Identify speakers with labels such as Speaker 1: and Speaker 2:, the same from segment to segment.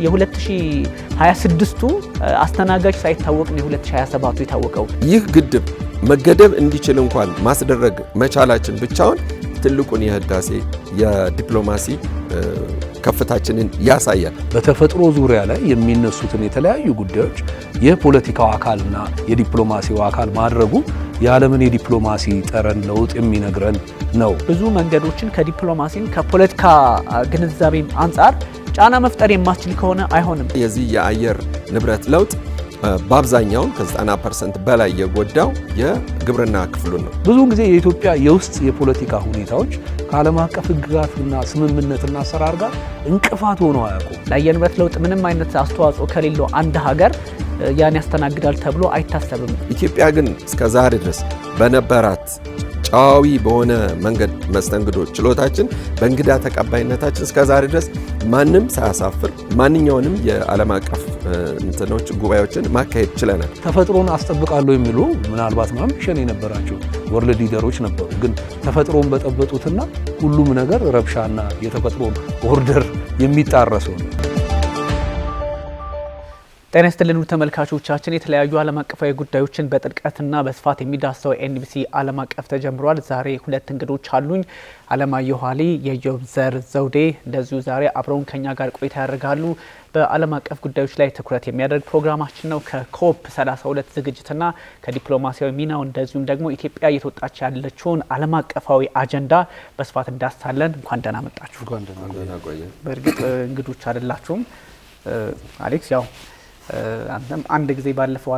Speaker 1: የ2026ቱ አስተናጋጅ ሳይታወቅ ነው የ2027ቱ የታወቀው።
Speaker 2: ይህ ግድብ መገደብ እንዲችል እንኳን ማስደረግ መቻላችን ብቻውን ትልቁን የህዳሴ የዲፕሎማሲ ከፍታችንን ያሳያል።
Speaker 3: በተፈጥሮ ዙሪያ ላይ የሚነሱትን የተለያዩ ጉዳዮች የፖለቲካው አካልና የዲፕሎማሲው አካል ማድረጉ የዓለምን የዲፕሎማሲ ጠረን ለውጥ የሚነግረን ነው።
Speaker 1: ብዙ መንገዶችን ከዲፕሎማሲም ከፖለቲካ ግንዛቤም አንጻር ጫና መፍጠር የማትችል ከሆነ አይሆንም።
Speaker 2: የዚህ የአየር ንብረት ለውጥ በአብዛኛው ከ90% በላይ የጎዳው የግብርና ክፍሉን ነው።
Speaker 3: ብዙውን ጊዜ የኢትዮጵያ የውስጥ የፖለቲካ ሁኔታዎች ከዓለም አቀፍ ሕግጋትና ስምምነትና አሰራር ጋር እንቅፋት ሆነው አያውቁም።
Speaker 1: ለአየር ንብረት ለውጥ ምንም አይነት አስተዋጽኦ ከሌለው አንድ ሀገር ያን ያስተናግዳል ተብሎ አይታሰብም።
Speaker 2: ኢትዮጵያ ግን እስከ ዛሬ ድረስ በነበራት ጨዋዊ በሆነ መንገድ መስተንግዶ ችሎታችን በእንግዳ ተቀባይነታችን እስከ ዛሬ ድረስ ማንም ሳያሳፍር ማንኛውንም የዓለም አቀፍ እንትኖች ጉባኤዎችን ማካሄድ ችለናል።
Speaker 3: ተፈጥሮን አስጠብቃለሁ የሚሉ ምናልባት ማምሸን የነበራቸው ወርልድ ሊደሮች ነበሩ። ግን ተፈጥሮን በጠበጡትና ሁሉም ነገር ረብሻና የተፈጥሮን ኦርደር የሚጣረሰው ነው።
Speaker 1: ጤና ይስጥልን ተመልካቾቻችን፣ የተለያዩ ዓለም አቀፋዊ ጉዳዮችን በጥልቀትና በስፋት የሚዳስሰው ኤንቢሲ ዓለም አቀፍ ተጀምሯል። ዛሬ ሁለት እንግዶች አሉኝ። አለማየሁ አሊ፣ የዮብዘር ዘውዴ እንደዚሁ ዛሬ አብረውን ከኛ ጋር ቆይታ ያደርጋሉ። በዓለም አቀፍ ጉዳዮች ላይ ትኩረት የሚያደርግ ፕሮግራማችን ነው። ከኮፕ 32 ዝግጅትና ከዲፕሎማሲያዊ ሚናው እንደዚሁም ደግሞ ኢትዮጵያ እየተወጣች ያለችውን ዓለም አቀፋዊ አጀንዳ በስፋት እንዳስሳለን። እንኳን ደህና መጣችሁ። በእርግጥ እንግዶች አይደላችሁም። አሌክስ ያው አንተም አንድ ጊዜ ባለፈው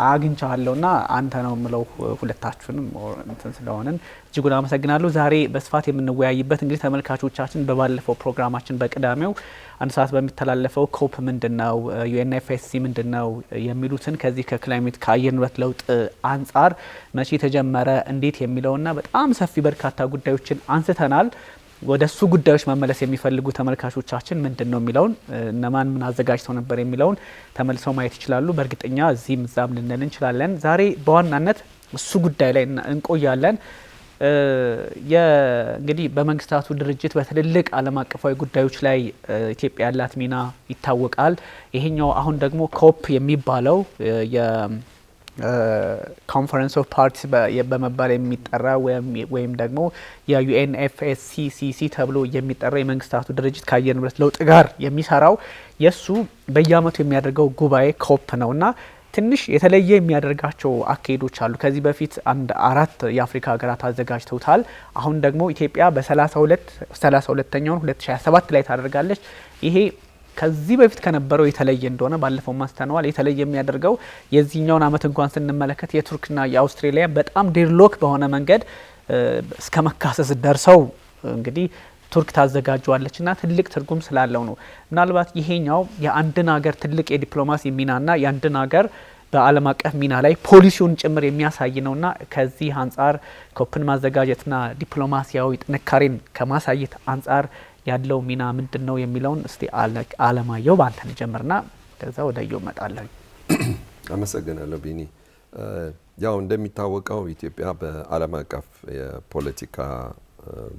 Speaker 1: አግኝቻለሁና አንተ ነው የምለው ሁለታችሁንም እንትን ስለሆነን እጅጉን አመሰግናለሁ። ዛሬ በስፋት የምንወያይበት እንግዲህ ተመልካቾቻችን በባለፈው ፕሮግራማችን በቅዳሜው አንድ ሰዓት በሚተላለፈው ኮፕ ምንድነው ዩኤንኤፍኤስሲ ምንድነው የሚሉትን ከዚህ ከክላይሜት ከአየር ንብረት ለውጥ አንጻር መቼ ተጀመረ እንዴት የሚለውና በጣም ሰፊ በርካታ ጉዳዮችን አንስተናል። ወደሱ ጉዳዮች መመለስ የሚፈልጉ ተመልካቾቻችን ምንድነው የሚለውን እነማን ምን አዘጋጅተው ነበር የሚለውን ተመልሰው ማየት ይችላሉ። በእርግጠኛ እዚህም እዛም ልንል እንችላለን። ዛሬ በዋናነት እሱ ጉዳይ ላይ እንቆያለን። እንግዲህ በመንግስታቱ ድርጅት በትልልቅ ዓለም አቀፋዊ ጉዳዮች ላይ ኢትዮጵያ ያላት ሚና ይታወቃል። ይሄኛው አሁን ደግሞ ኮፕ የሚባለው ኮንፈረንስ ኦፍ ፓርቲስ በመባል የሚጠራ ወይም ደግሞ የዩኤንኤፍኤስሲሲ ተብሎ የሚጠራ የመንግስታቱ ድርጅት ከአየር ንብረት ለውጥ ጋር የሚሰራው የሱ በየአመቱ የሚያደርገው ጉባኤ ኮፕ ነውና ትንሽ የተለየ የሚያደርጋቸው አካሄዶች አሉ። ከዚህ በፊት አራት የአፍሪካ ሀገራት አዘጋጅተውታል። አሁን ደግሞ ኢትዮጵያ በ32ኛውን 2027 ላይ ታደርጋለች። ይሄ ከዚህ በፊት ከነበረው የተለየ እንደሆነ ባለፈው ማስተናዋል። የተለየ የሚያደርገው የዚህኛውን አመት እንኳን ስንመለከት የቱርክና የአውስትራሊያ በጣም ዴድሎክ በሆነ መንገድ እስከ መካሰስ ደርሰው እንግዲህ ቱርክ ታዘጋጀዋለችና ትልቅ ትርጉም ስላለው ነው። ምናልባት ይሄኛው የአንድን ሀገር ትልቅ የዲፕሎማሲ ሚናና የአንድን ሀገር በዓለም አቀፍ ሚና ላይ ፖሊሲውን ጭምር የሚያሳይ ነውና ከዚህ አንጻር ኮፕን ማዘጋጀትና ዲፕሎማሲያዊ ጥንካሬን ከማሳየት አንጻር ያለው ሚና ምንድነው የሚለውን እስቲ አለማየሁ ባንተ እንጀምርና ከዛ ወደ ዮ መጣለሁ።
Speaker 2: አመሰግናለሁ ቢኒ። ያው እንደሚታወቀው ኢትዮጵያ በዓለም አቀፍ የፖለቲካ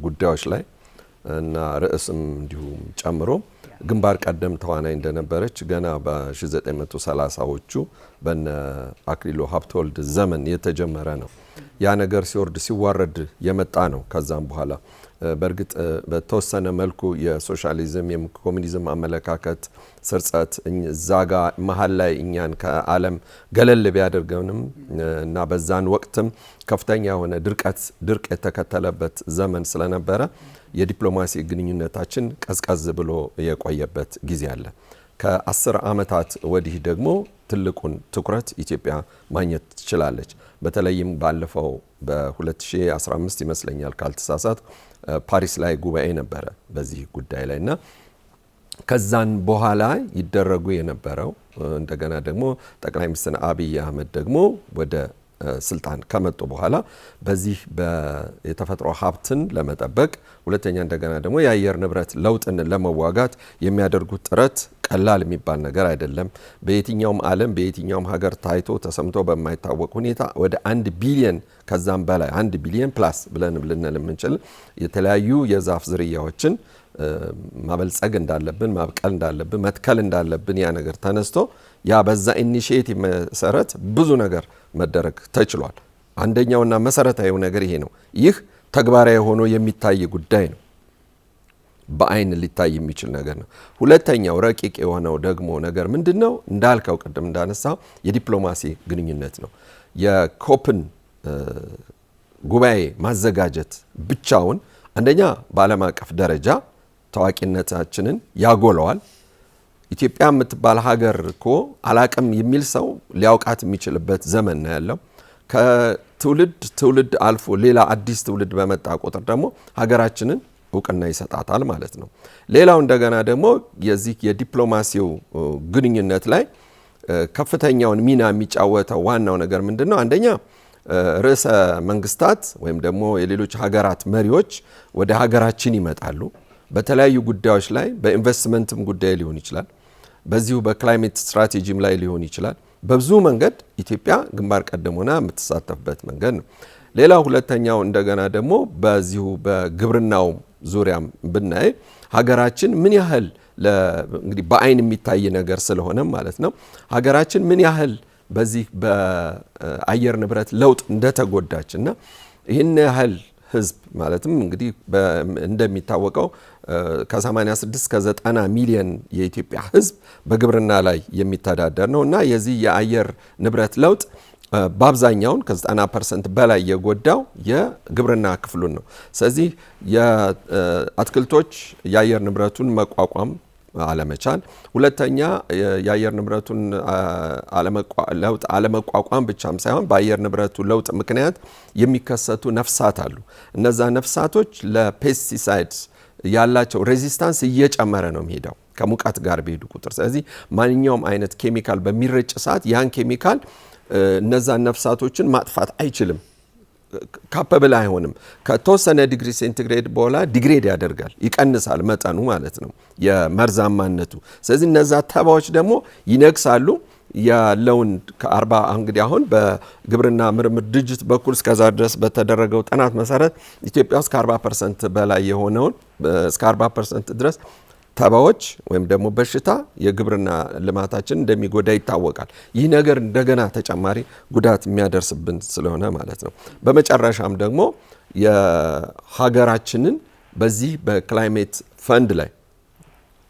Speaker 2: ጉዳዮች ላይ እና ርዕስም እንዲሁም ጨምሮ ግንባር ቀደም ተዋናይ እንደነበረች ገና በ1930ዎቹ በነ አክሊሉ ሀብተወልድ ዘመን የተጀመረ ነው። ያ ነገር ሲወርድ ሲዋረድ የመጣ ነው። ከዛም በኋላ በእርግጥ በተወሰነ መልኩ የሶሻሊዝም የኮሙኒዝም አመለካከት ስርጸት ዛጋ መሀል ላይ እኛን ከዓለም ገለል ቢያደርገንም እና በዛን ወቅትም ከፍተኛ የሆነ ድርቅ የተከተለበት ዘመን ስለነበረ የዲፕሎማሲ ግንኙነታችን ቀዝቀዝ ብሎ የቆየበት ጊዜ አለ። ከ10 ዓመታት ወዲህ ደግሞ ትልቁን ትኩረት ኢትዮጵያ ማግኘት ትችላለች። በተለይም ባለፈው በ2015 ይመስለኛል ካልተሳሳት ፓሪስ ላይ ጉባኤ ነበረ በዚህ ጉዳይ ላይና ከዛን በኋላ ይደረጉ የነበረው እንደገና ደግሞ ጠቅላይ ሚኒስትር አብይ አህመድ ደግሞ ወደ ስልጣን ከመጡ በኋላ በዚህ የተፈጥሮ ሀብትን ለመጠበቅ ሁለተኛ እንደገና ደግሞ የአየር ንብረት ለውጥን ለመዋጋት የሚያደርጉት ጥረት ቀላል የሚባል ነገር አይደለም። በየትኛውም ዓለም በየትኛውም ሀገር ታይቶ ተሰምቶ በማይታወቅ ሁኔታ ወደ 1 ቢሊዮን ከዛም በላይ 1 ቢሊዮን ፕላስ ብለን ልንል የምንችል የተለያዩ የዛፍ ዝርያዎችን ማበልጸግ እንዳለብን ማብቀል እንዳለብን መትከል እንዳለብን ያ ነገር ተነስቶ ያ በዛ ኢኒሺዬቲቭ መሰረት ብዙ ነገር መደረግ ተችሏል። አንደኛውና መሰረታዊው ነገር ይሄ ነው። ይህ ተግባራዊ ሆኖ የሚታይ ጉዳይ ነው። በአይን ሊታይ የሚችል ነገር ነው። ሁለተኛው ረቂቅ የሆነው ደግሞ ነገር ምንድነው? እንዳልከው ቅድም እንዳነሳው የዲፕሎማሲ ግንኙነት ነው። የኮፕን ጉባኤ ማዘጋጀት ብቻውን አንደኛ በዓለም አቀፍ ደረጃ ታዋቂነታችንን ያጎለዋል። ኢትዮጵያ የምትባል ሀገር እኮ አላቅም የሚል ሰው ሊያውቃት የሚችልበት ዘመን ነው ያለው። ከትውልድ ትውልድ አልፎ ሌላ አዲስ ትውልድ በመጣ ቁጥር ደግሞ ሀገራችንን እውቅና ይሰጣታል ማለት ነው። ሌላው እንደገና ደግሞ የዚህ የዲፕሎማሲው ግንኙነት ላይ ከፍተኛውን ሚና የሚጫወተው ዋናው ነገር ምንድነው? አንደኛ ርዕሰ መንግስታት ወይም ደግሞ የሌሎች ሀገራት መሪዎች ወደ ሀገራችን ይመጣሉ። በተለያዩ ጉዳዮች ላይ በኢንቨስትመንትም ጉዳይ ሊሆን ይችላል፣ በዚሁ በክላይሜት ስትራቴጂም ላይ ሊሆን ይችላል። በብዙ መንገድ ኢትዮጵያ ግንባር ቀደም ሆና የምትሳተፍበት መንገድ ነው። ሌላው ሁለተኛው እንደገና ደግሞ በዚሁ በግብርናው ዙሪያም ብናይ ሀገራችን ምን ያህል እንግዲህ በአይን የሚታይ ነገር ስለሆነ ማለት ነው ሀገራችን ምን ያህል በዚህ በአየር ንብረት ለውጥ እንደተጎዳችና ይህን ያህል ህዝብ ማለትም እንግዲህ እንደሚታወቀው ከ86 እስከ 90 ሚሊዮን የኢትዮጵያ ህዝብ በግብርና ላይ የሚተዳደር ነው እና የዚህ የአየር ንብረት ለውጥ በአብዛኛውን ከ90% በላይ የጎዳው የግብርና ክፍሉን ነው። ስለዚህ የአትክልቶች የአየር ንብረቱን መቋቋም አለመቻል፣ ሁለተኛ የአየር ንብረቱን ለውጥ አለመቋቋም ብቻም ሳይሆን በአየር ንብረቱ ለውጥ ምክንያት የሚከሰቱ ነፍሳት አሉ። እነዛ ነፍሳቶች ለፔስቲሳይድስ ያላቸው ሬዚስታንስ እየጨመረ ነው የሚሄደው ከሙቀት ጋር በሄዱ ቁጥር። ስለዚህ ማንኛውም አይነት ኬሚካል በሚረጭ ሰዓት ያን ኬሚካል እነዛን ነፍሳቶችን ማጥፋት አይችልም፣ ካፓብል አይሆንም። ከተወሰነ ዲግሪ ሴንቲግሬድ በኋላ ዲግሬድ ያደርጋል፣ ይቀንሳል መጠኑ ማለት ነው የመርዛማነቱ። ስለዚህ እነዛ ተባዎች ደግሞ ይነግሳሉ። ያለውን ከ40 እንግዲህ አሁን በግብርና ምርምር ድርጅት በኩል እስከዛ ድረስ በተደረገው ጥናት መሰረት ኢትዮጵያ ውስጥ ከ40% በላይ የሆነውን እስከ 40% ድረስ ተባዎች ወይም ደግሞ በሽታ የግብርና ልማታችን እንደሚጎዳ ይታወቃል። ይህ ነገር እንደገና ተጨማሪ ጉዳት የሚያደርስብን ስለሆነ ማለት ነው። በመጨረሻም ደግሞ የሀገራችንን በዚህ በክላይሜት ፈንድ ላይ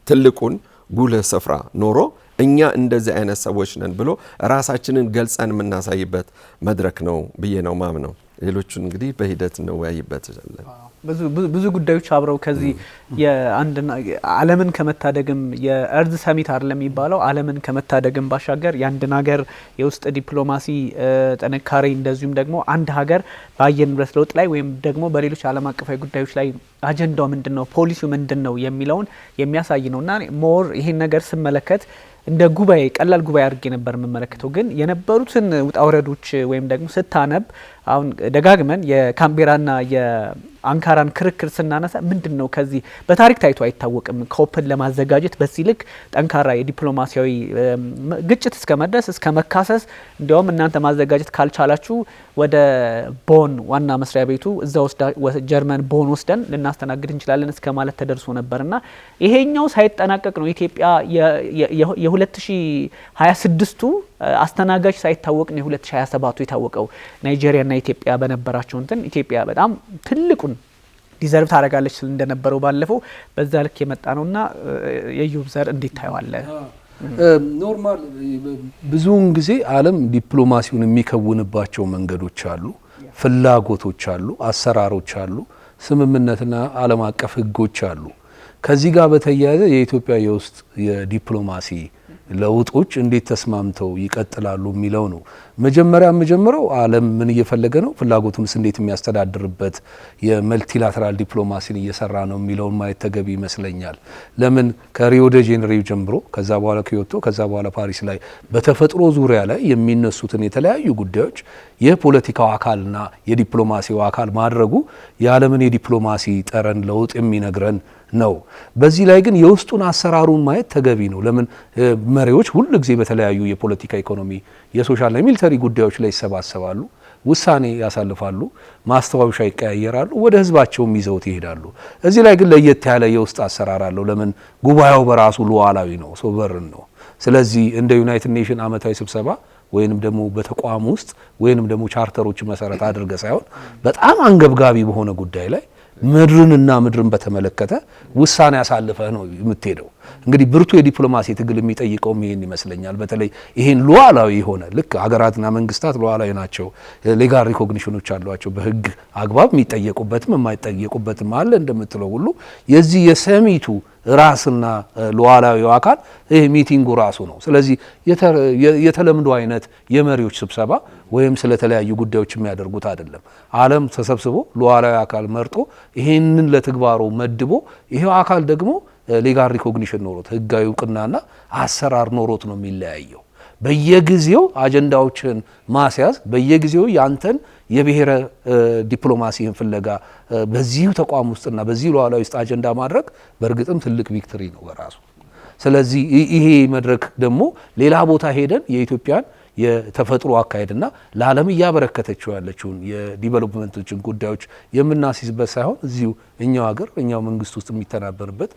Speaker 2: ትልቁን ጉልህ ስፍራ ኖሮ እኛ እንደዚህ አይነት ሰዎች ነን ብሎ ራሳችንን ገልጸን የምናሳይበት መድረክ ነው ብዬ ነው ማምነው። ሌሎቹን እንግዲህ በሂደት እንወያይበት ይችላል።
Speaker 1: ብዙ ጉዳዮች አብረው ከዚህ ዓለምን ከመታደግም የእርዝ ሰሚት አይደለም የሚባለው ዓለምን ከመታደግም ባሻገር የአንድን ሀገር የውስጥ ዲፕሎማሲ ጥንካሬ እንደዚሁም ደግሞ አንድ ሀገር በአየር ንብረት ለውጥ ላይ ወይም ደግሞ በሌሎች ዓለም አቀፋዊ ጉዳዮች ላይ አጀንዳው ምንድነው፣ ፖሊሲው ምንድነው የሚለውን የሚያሳይ ነውና ሞር ይሄን ነገር ስመለከት እንደ ጉባኤ ቀላል ጉባኤ አድርጌ ነበር የምመለከተው። ግን የነበሩትን ውጣ ውረዶች ወይም ደግሞ ስታነብ አሁን ደጋግመን የካምቤራና የአንካራን ክርክር ስናነሳ ምንድነው ከዚህ በታሪክ ታይቶ አይታወቅም ኮፕን ለማዘጋጀት በዚህ ልክ ጠንካራ የዲፕሎማሲያዊ ግጭት እስከ መድረስ እስከ መካሰስ እንዲያውም እናንተ ማዘጋጀት ካልቻላችሁ ወደ ቦን ዋና መስሪያ ቤቱ እዛ ጀርመን ቦን ወስደን ልናስተናግድ እንችላለን እስከ ማለት ተደርሶ ነበርና ይሄኛው ሳይጠናቀቅ ነው ኢትዮጵያ የ2026ቱ አስተናጋጅ ሳይታወቅ ነው የ2027ቱ የታወቀው። ናይጄሪያና ኢትዮጵያ በነበራቸው እንትን ኢትዮጵያ በጣም ትልቁን ዲዘርቭ ታደርጋለች እንደነበረው ባለፈው በዛ ልክ የመጣ ነውና የዩብ ዘር እንዴት ታየዋለህ?
Speaker 3: ኖርማል ብዙውን ጊዜ ዓለም ዲፕሎማሲውን የሚከውንባቸው መንገዶች አሉ፣ ፍላጎቶች አሉ፣ አሰራሮች አሉ፣ ስምምነትና ዓለም አቀፍ ሕጎች አሉ። ከዚህ ጋር በተያያዘ የኢትዮጵያ የውስጥ የዲፕሎማሲ ለውጦች እንዴት ተስማምተው ይቀጥላሉ የሚለው ነው። መጀመሪያው ዓለም ምን እየፈለገ ነው፣ ፍላጎቱንስ እንዴት የሚያስተዳድርበት የመልቲላተራል ዲፕሎማሲን እየሰራ ነው የሚለውን ማየት ተገቢ ይመስለኛል። ለምን ከሪዮ ደ ጄኔሪዮ ጀምሮ ከዛ በኋላ ኪዮቶ ከዛ በኋላ ፓሪስ ላይ በተፈጥሮ ዙሪያ ላይ የሚነሱትን የተለያዩ ጉዳዮች የፖለቲካው አካልና የዲፕሎማሲው አካል ማድረጉ የዓለምን የዲፕሎማሲ ጠረን ለውጥ የሚነግረን ነው። በዚህ ላይ ግን የውስጡን አሰራሩን ማየት ተገቢ ነው። ለምን መሪዎች ሁሉ ጊዜ በተለያዩ የፖለቲካ ኢኮኖሚ፣ የሶሻልና የሚሊተሪ ጉዳዮች ላይ ይሰባሰባሉ፣ ውሳኔ ያሳልፋሉ፣ ማስተዋወሻ ይቀያየራሉ፣ ወደ ህዝባቸውም ይዘውት ይሄዳሉ። እዚህ ላይ ግን ለየት ያለ የውስጥ አሰራር አለው። ለምን ጉባኤው በራሱ ሉዓላዊ ነው፣ ሶቨርን ነው። ስለዚህ እንደ ዩናይትድ ኔሽን ዓመታዊ ስብሰባ ወይንም ደግሞ በተቋም ውስጥ ወይንም ደግሞ ቻርተሮች መሰረት አድርገ ሳይሆን በጣም አንገብጋቢ በሆነ ጉዳይ ላይ ምድርንና ምድርን በተመለከተ ውሳኔ ያሳልፈህ ነው የምትሄደው። እንግዲህ ብርቱ የዲፕሎማሲ ትግል የሚጠይቀውም ይሄን ይመስለኛል። በተለይ ይሄን ሉዓላዊ የሆነ ልክ ሀገራትና መንግስታት ሉዓላዊ ናቸው፣ ሌጋል ሪኮግኒሽኖች አሏቸው፣ በህግ አግባብ የሚጠየቁበትም የማይጠየቁበትም አለ እንደምትለው ሁሉ የዚህ የሰሚቱ ራስና ሉዓላዊው አካል ይሄ ሚቲንጉ ራሱ ነው። ስለዚህ የተለምዶ አይነት የመሪዎች ስብሰባ ወይም ስለተለያዩ ጉዳዮች የሚያደርጉት አይደለም። ዓለም ተሰብስቦ ሉዓላዊ አካል መርጦ ይሄንን ለተግባሩ መድቦ ይሄው አካል ደግሞ ሌጋል ሪኮግኒሽን ኖሮት ህጋዊ እውቅናና አሰራር ኖሮት ነው የሚለያየው። በየጊዜው አጀንዳዎችን ማስያዝ በየጊዜው ያንተን የብሔረ ዲፕሎማሲን ፍለጋ በዚሁ ተቋም ውስጥና በዚህ ሉዓላዊ ውስጥ አጀንዳ ማድረግ በእርግጥም ትልቅ ቪክቶሪ ነው በራሱ። ስለዚህ ይሄ መድረክ ደግሞ ሌላ ቦታ ሄደን የኢትዮጵያን የተፈጥሮ አካሄድና ለዓለም እያበረከተችው ያለችውን የዲቨሎፕመንቶችን ጉዳዮች የምናስይዝበት ሳይሆን እዚሁ እኛው ሀገር እኛው መንግስት ውስጥ የሚተናበርበት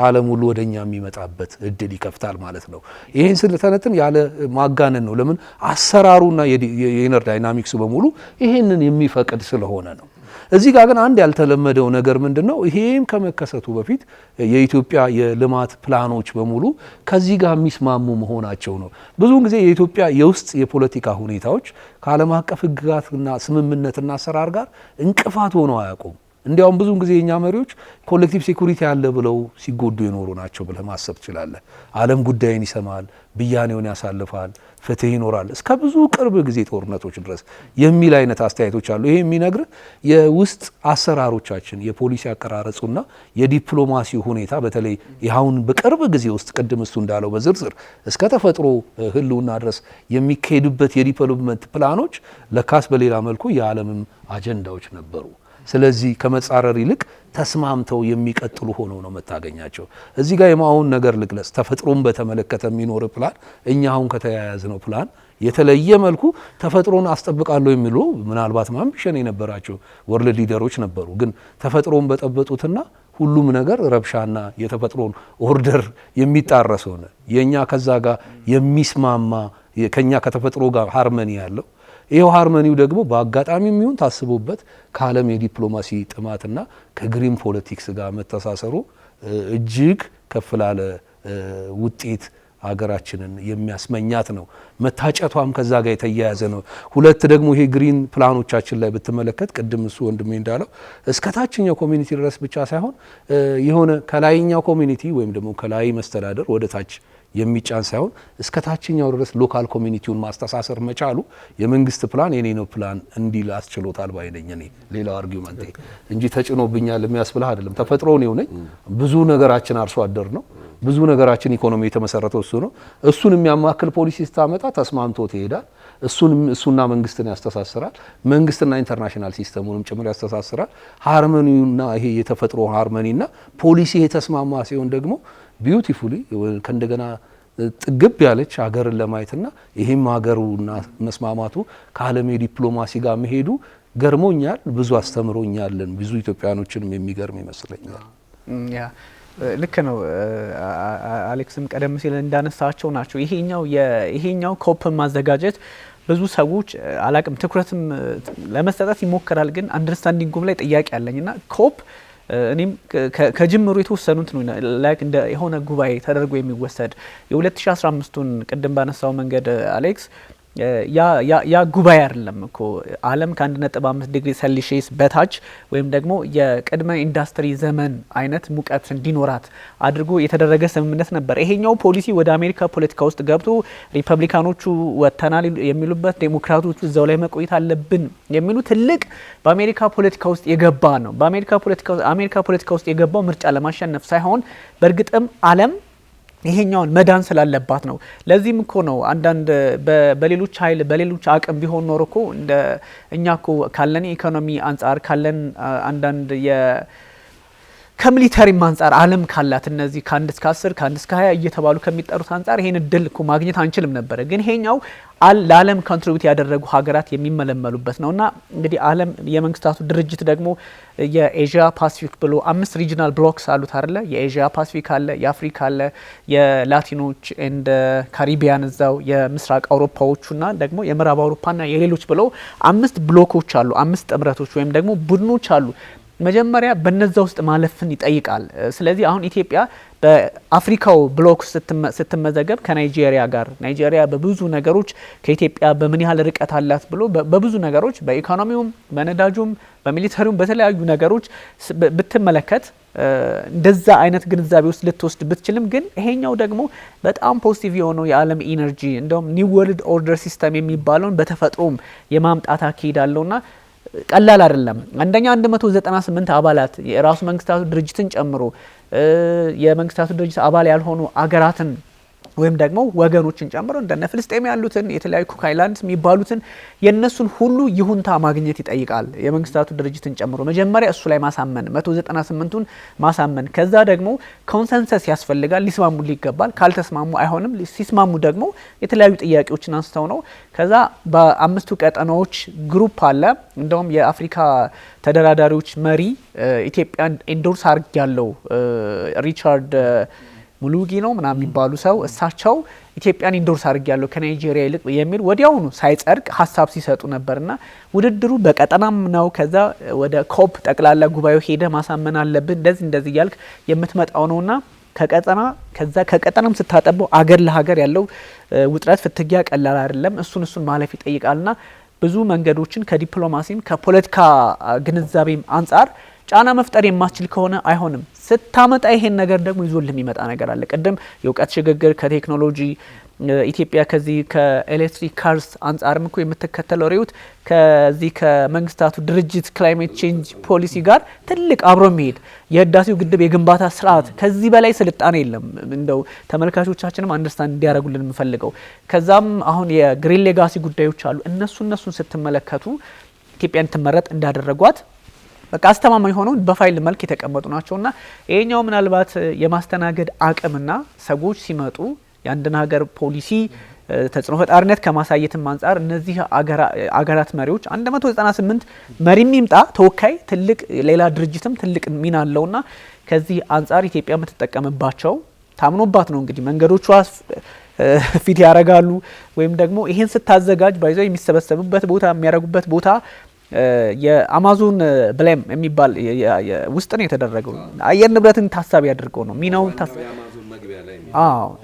Speaker 3: ዓለም ሁሉ ወደኛ የሚመጣበት እድል ይከፍታል ማለት ነው። ይሄን ስለተነትን ያለ ማጋነን ነው። ለምን አሰራሩና የኢነር ዳይናሚክሱ በሙሉ ይሄንን የሚፈቅድ ስለሆነ ነው። እዚህ ጋር ግን አንድ ያልተለመደው ነገር ምንድነው? ይሄም ከመከሰቱ በፊት የኢትዮጵያ የልማት ፕላኖች በሙሉ ከዚህ ጋር የሚስማሙ መሆናቸው ነው። ብዙውን ጊዜ የኢትዮጵያ የውስጥ የፖለቲካ ሁኔታዎች ከዓለም አቀፍ ሕግጋትና ስምምነትና አሰራር ጋር እንቅፋት ሆነው አያውቁም። እንዲያውም ብዙውን ጊዜ የኛ መሪዎች ኮሌክቲቭ ሴኩሪቲ ያለ ብለው ሲጎዱ የኖሩ ናቸው ብለህ ማሰብ ትችላለህ። ዓለም ጉዳይን ይሰማል፣ ብያኔውን ያሳልፋል፣ ፍትህ ይኖራል እስከ ብዙ ቅርብ ጊዜ ጦርነቶች ድረስ የሚል አይነት አስተያየቶች አሉ። ይሄ የሚነግር የውስጥ አሰራሮቻችን የፖሊሲ አቀራረጹና የዲፕሎማሲ ሁኔታ በተለይ ይኸውን በቅርብ ጊዜ ውስጥ ቅድም እሱ እንዳለው በዝርዝር እስከ ተፈጥሮ ህልውና ድረስ የሚካሄዱበት የዲቨሎፕመንት ፕላኖች ለካስ በሌላ መልኩ የዓለምም አጀንዳዎች ነበሩ። ስለዚህ ከመጻረር ይልቅ ተስማምተው የሚቀጥሉ ሆነው ነው መታገኛቸው። እዚህ ጋር የማውን ነገር ልግለጽ። ተፈጥሮን በተመለከተ የሚኖር ፕላን እኛ አሁን ከተያያዝነው ፕላን የተለየ መልኩ ተፈጥሮን አስጠብቃለሁ የሚሉ ምናልባት አምቢሽን የነበራቸው ወርልድ ሊደሮች ነበሩ። ግን ተፈጥሮን በጠበጡትና ሁሉም ነገር ረብሻና የተፈጥሮን ኦርደር የሚጣረስ ሆነ። የኛ ከዛ ጋር የሚስማማ ከኛ ከተፈጥሮ ጋር ሃርመኒ ያለው ይሄው ሃርመኒው ደግሞ በአጋጣሚ የሚሆን ታስቦበት ከዓለም የዲፕሎማሲ ጥማትና ከግሪን ፖለቲክስ ጋር መተሳሰሩ እጅግ ከፍ ላለ ውጤት ሀገራችንን የሚያስመኛት ነው። መታጨቷም ከዛ ጋር የተያያዘ ነው። ሁለት ደግሞ ይሄ ግሪን ፕላኖቻችን ላይ ብትመለከት ቅድም እሱ ወንድሜ እንዳለው እስከ ታችኛው ኮሚኒቲ ድረስ ብቻ ሳይሆን የሆነ ከላይኛው ኮሚኒቲ ወይም ደግሞ ከላይ መስተዳደር ወደ ታች የሚጫን ሳይሆን እስከ ታችኛው ድረስ ሎካል ኮሚኒቲውን ማስተሳሰር መቻሉ የመንግስት ፕላን የኔ ነው ፕላን እንዲል አስችሎታል ባይነኝ እኔ ሌላው አርጊውመንት እንጂ ተጭኖብኛል የሚያስብልህ አይደለም። ተፈጥሮው ነው ነኝ ብዙ ነገራችን አርሶ አደር ነው። ብዙ ነገራችን ኢኮኖሚ የተመሰረተው እሱ ነው። እሱን የሚያማክል ፖሊሲ ስታመጣ ተስማምቶ ትሄዳል። እሱና መንግስትን ያስተሳስራል። መንግስትና ኢንተርናሽናል ሲስተሙንም ጭምር ያስተሳስራል። ሃርመኒውና ይሄ የተፈጥሮ ሃርመኒና ፖሊሲ የተስማማ ሲሆን ደግሞ ቢዩቲፉሊ ከእንደገና ጥግብ ያለች ሀገርን ለማየትና ይሄም ሀገሩና መስማማቱ ከዓለም የዲፕሎማሲ ጋር መሄዱ ገርሞኛል። ብዙ አስተምሮኛለን። ብዙ ኢትዮጵያኖችንም የሚገርም ይመስለኛል።
Speaker 1: ያ ልክ ነው። አሌክስም ቀደም ሲል እንዳነሳቸው ናቸው። ይሄኛው ኮፕ ማዘጋጀት ብዙ ሰዎች አላቅም ትኩረትም ለመስጠት ይሞከራል። ግን አንደርስታንዲንጉም ላይ ጥያቄ አለኝና ኮፕ እኔም ከጅምሩ የተወሰኑት ነው ላይክ እንደ የሆነ ጉባኤ ተደርጎ የሚወሰድ የ2015ቱን ቅድም ባነሳው መንገድ አሌክስ ያ ጉባኤ አይደለም እኮ ዓለም ከ1.5 ዲግሪ ሴልሺየስ በታች ወይም ደግሞ የቅድመ ኢንዱስትሪ ዘመን አይነት ሙቀት እንዲኖራት አድርጎ የተደረገ ስምምነት ነበር። ይሄኛው ፖሊሲ ወደ አሜሪካ ፖለቲካ ውስጥ ገብቶ ሪፐብሊካኖቹ ወጥተናል የሚሉበት፣ ዴሞክራቶቹ እዛው ላይ መቆየት አለብን የሚሉ ትልቅ በአሜሪካ ፖለቲካ ውስጥ የገባ ነው። አሜሪካ ፖለቲካ ውስጥ የገባው ምርጫ ለማሸነፍ ሳይሆን በእርግጥም ዓለም ይሄኛውን መዳን ስላለባት ነው። ለዚህም እኮ ነው አንዳንድ በሌሎች ኃይል በሌሎች አቅም ቢሆን ኖሮ እኮ እንደ እኛ እኮ ካለን ኢኮኖሚ አንጻር ካለን አንዳንድ ከሚሊተሪም አንጻር ዓለም ካላት እነዚህ ከ1 እስከ 10 ከ1 እስከ 20 እየተባሉ ከሚጠሩት አንጻር ይሄን እድል እኮ ማግኘት አንችልም ነበር። ግን ይሄኛው ለዓለም ኮንትሪቢዩት ያደረጉ ሀገራት የሚመለመሉበት ነውና እንግዲህ ዓለም የመንግስታቱ ድርጅት ደግሞ የኤዥያ ፓሲፊክ ብሎ 5 ሪጂናል ብሎክስ አሉት አይደለ? የኤዥያ ፓሲፊክ አለ፣ የአፍሪካ አለ፣ የላቲኖች ኤንድ ካሪቢያን እዛው የምስራቅ አውሮፓዎቹና ደግሞ የምዕራብ አውሮፓና የሌሎች ብለው 5 ብሎኮች አሉ፣ 5 ጥምረቶች ወይም ደግሞ ቡድኖች አሉ። መጀመሪያ በነዛ ውስጥ ማለፍን ይጠይቃል። ስለዚህ አሁን ኢትዮጵያ በአፍሪካው ብሎክ ስትመዘገብ ከናይጄሪያ ጋር ናይጄሪያ በብዙ ነገሮች ከኢትዮጵያ በምን ያህል ርቀት አላት ብሎ በብዙ ነገሮች በኢኮኖሚውም በነዳጁም በሚሊተሪውም በተለያዩ ነገሮች ብትመለከት እንደዛ አይነት ግንዛቤ ውስጥ ልትወስድ ብትችልም ግን ይሄኛው ደግሞ በጣም ፖዚቲቭ የሆነው የዓለም ኢነርጂ እንደውም ኒው ወርልድ ኦርደር ሲስተም የሚባለውን በተፈጥሮም የማምጣት አካሄድ አለውና ቀላል አይደለም። አንደኛ 198 አባላት የራሱ መንግስታቱ ድርጅትን ጨምሮ የመንግስታቱ ድርጅት አባል ያልሆኑ አገራትን ወይም ደግሞ ወገኖችን ጨምሮ እንደነ ፍልስጤም ያሉትን የተለያዩ ኩክ አይላንድስ የሚባሉትን የነሱን ሁሉ ይሁንታ ማግኘት ይጠይቃል። የመንግስታቱ ድርጅትን ጨምሮ መጀመሪያ እሱ ላይ ማሳመን 198ቱን ማሳመን፣ ከዛ ደግሞ ኮንሰንሰስ ያስፈልጋል። ሊስማሙ ይገባል። ካልተስማሙ አይሆንም። ሲስማሙ ደግሞ የተለያዩ ጥያቄዎችን አንስተው ነው። ከዛ በ5ቱ ቀጠናዎች ግሩፕ አለ። እንደውም የአፍሪካ ተደራዳሪዎች መሪ ኢትዮጵያን ኢንዶርስ አርግ ያለው ሪቻርድ ሙሉጊ ነው ምናምን የሚባሉ ሰው እሳቸው ኢትዮጵያን ኢንዶርስ አድርጊያለሁ ከናይጄሪያ ይልቅ የሚል ወዲያውኑ ሳይጸድቅ ሀሳብ ሲሰጡ ነበርና ውድድሩ በቀጠናም ነው። ከዛ ወደ ኮፕ ጠቅላላ ጉባኤው ሄደ ማሳመን አለብን እንደዚህ እያልክ የምትመጣው ነውና ከቀጠና ከዛ ከቀጠናም ስታጠበው አገር ለሀገር ያለው ውጥረት ፍትጊያ ቀላል አይደለም። እሱን ማለፍ ይጠይቃልና ብዙ መንገዶችን ከዲፕሎማሲም ከፖለቲካ ግንዛቤም አንጻር ጫና መፍጠር የማትችል ከሆነ አይሆንም። ስታመጣ ይሄን ነገር ደግሞ ይዞልህ የሚመጣ ነገር አለ። ቀደም የእውቀት ሽግግር ከቴክኖሎጂ ኢትዮጵያ ከዚህ ከኤሌክትሪክ ካርስ አንጻርም እኮ የምትከተለው ሪዩት ከዚህ ከመንግስታቱ ድርጅት ክላይሜት ቼንጅ ፖሊሲ ጋር ትልቅ አብሮ የሚሄድ የህዳሴው ግድብ የግንባታ ስርዓት ከዚህ በላይ ስልጣኔ የለም። እንደው ተመልካቾቻችንም አንደርስታንድ እንዲያደርጉልን የምፈልገው ከዛም አሁን የግሪን ሌጋሲ ጉዳዮች አሉ። እነሱን ስትመለከቱ ኢትዮጵያ እንድትመረጥ እንዳደረጓት በቃ አስተማማኝ ሆነው በፋይል መልክ የተቀመጡ ናቸውና ይሄኛው ምናልባት የማስተናገድ አቅምና ሰዎች ሲመጡ የአንድን ሀገር ፖሊሲ ተጽዕኖ ፈጣሪነት ከማሳየትም አንጻር እነዚህ አገራት መሪዎች 198 መሪም ይምጣ ተወካይ ትልቅ ሌላ ድርጅትም ትልቅ ሚና አለውና ከዚህ አንጻር ኢትዮጵያ የምትጠቀምባቸው ታምኖባት ነው እንግዲህ መንገዶቿ ፊት ያረጋሉ ወይም ደግሞ ይሄን ስታዘጋጅ ባይዘው የሚሰበሰቡበት ቦታ የሚያረጉበት ቦታ የአማዞን ብሌም የሚባል ውስጥ ነው የተደረገው። አየር ንብረትን ታሳቢ ያድርገው ነው ሚናውን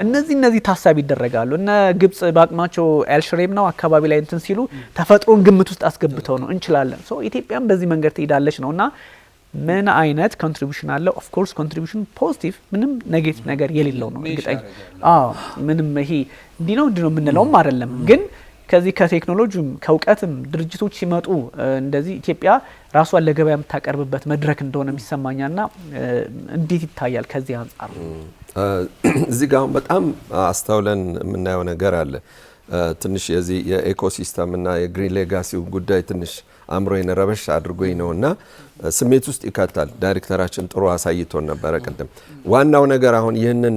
Speaker 1: እነዚህ ታሳቢ ይደረጋሉ። እነ ግብጽ ባቅማቸው ኤልሽሬም ነው አካባቢ ላይ እንትን ሲሉ ተፈጥሮን ግምት ውስጥ አስገብተው ነው እንችላለን። ኢትዮጵያም በዚህ መንገድ ትሄዳለች ነውና ምን አይነት ኮንትሪቢዩሽን አለው? ኦፍ ኮርስ ኮንትሪቢዩሽን ፖዚቲቭ ምንም ኔጌቲቭ ነገር የሌለው ነው። እንግዲህ ምንም ይሄ እንዲህ ነው የምንለውም አይደለም ግን ከዚህ ከቴክኖሎጂም ከእውቀትም ድርጅቶች ሲመጡ እንደዚህ ኢትዮጵያ ራሷን ለገበያ የምታቀርብበት መድረክ እንደሆነ የሚሰማኛልና እንዴት ይታያል ከዚህ አንጻር?
Speaker 2: እዚህ ጋር በጣም አስተውለን የምናየው ነገር አለ። ትንሽ የዚህ የኢኮሲስተምና የግሪን ሌጋሲው ጉዳይ ትንሽ አእምሮዬን ረበሽ አድርጎኝ ነውና ስሜት ውስጥ ይከታል። ዳይሬክተራችን ጥሩ አሳይቶን ነበረ ቅድም። ዋናው ነገር አሁን ይህንን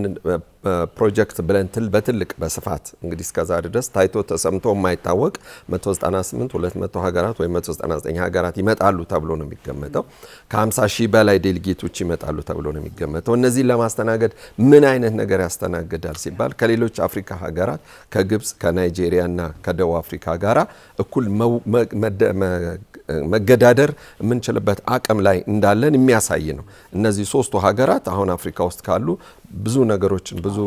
Speaker 2: ፕሮጀክት ብለን በትልቅ በስፋት እንግዲህ እስከዛ ድረስ ታይቶ ተሰምቶ የማይታወቅ 198 200 ሀገራት ወይ 199 ሀገራት ይመጣሉ ተብሎ ነው የሚገመተው። ከ50 ሺህ በላይ ዴሊጌቶች ይመጣሉ ተብሎ ነው የሚገመተው። እነዚህን ለማስተናገድ ምን አይነት ነገር ያስተናግዳል ሲባል ከሌሎች አፍሪካ ሀገራት ከግብጽ ከናይጄሪያና ከደቡብ አፍሪካ ጋራ እኩል መገዳደር የምንችልበት አቅም ላይ እንዳለን የሚያሳይ ነው። እነዚህ ሶስቱ ሀገራት አሁን አፍሪካ ውስጥ ካሉ ብዙ ነገሮችን ብዙ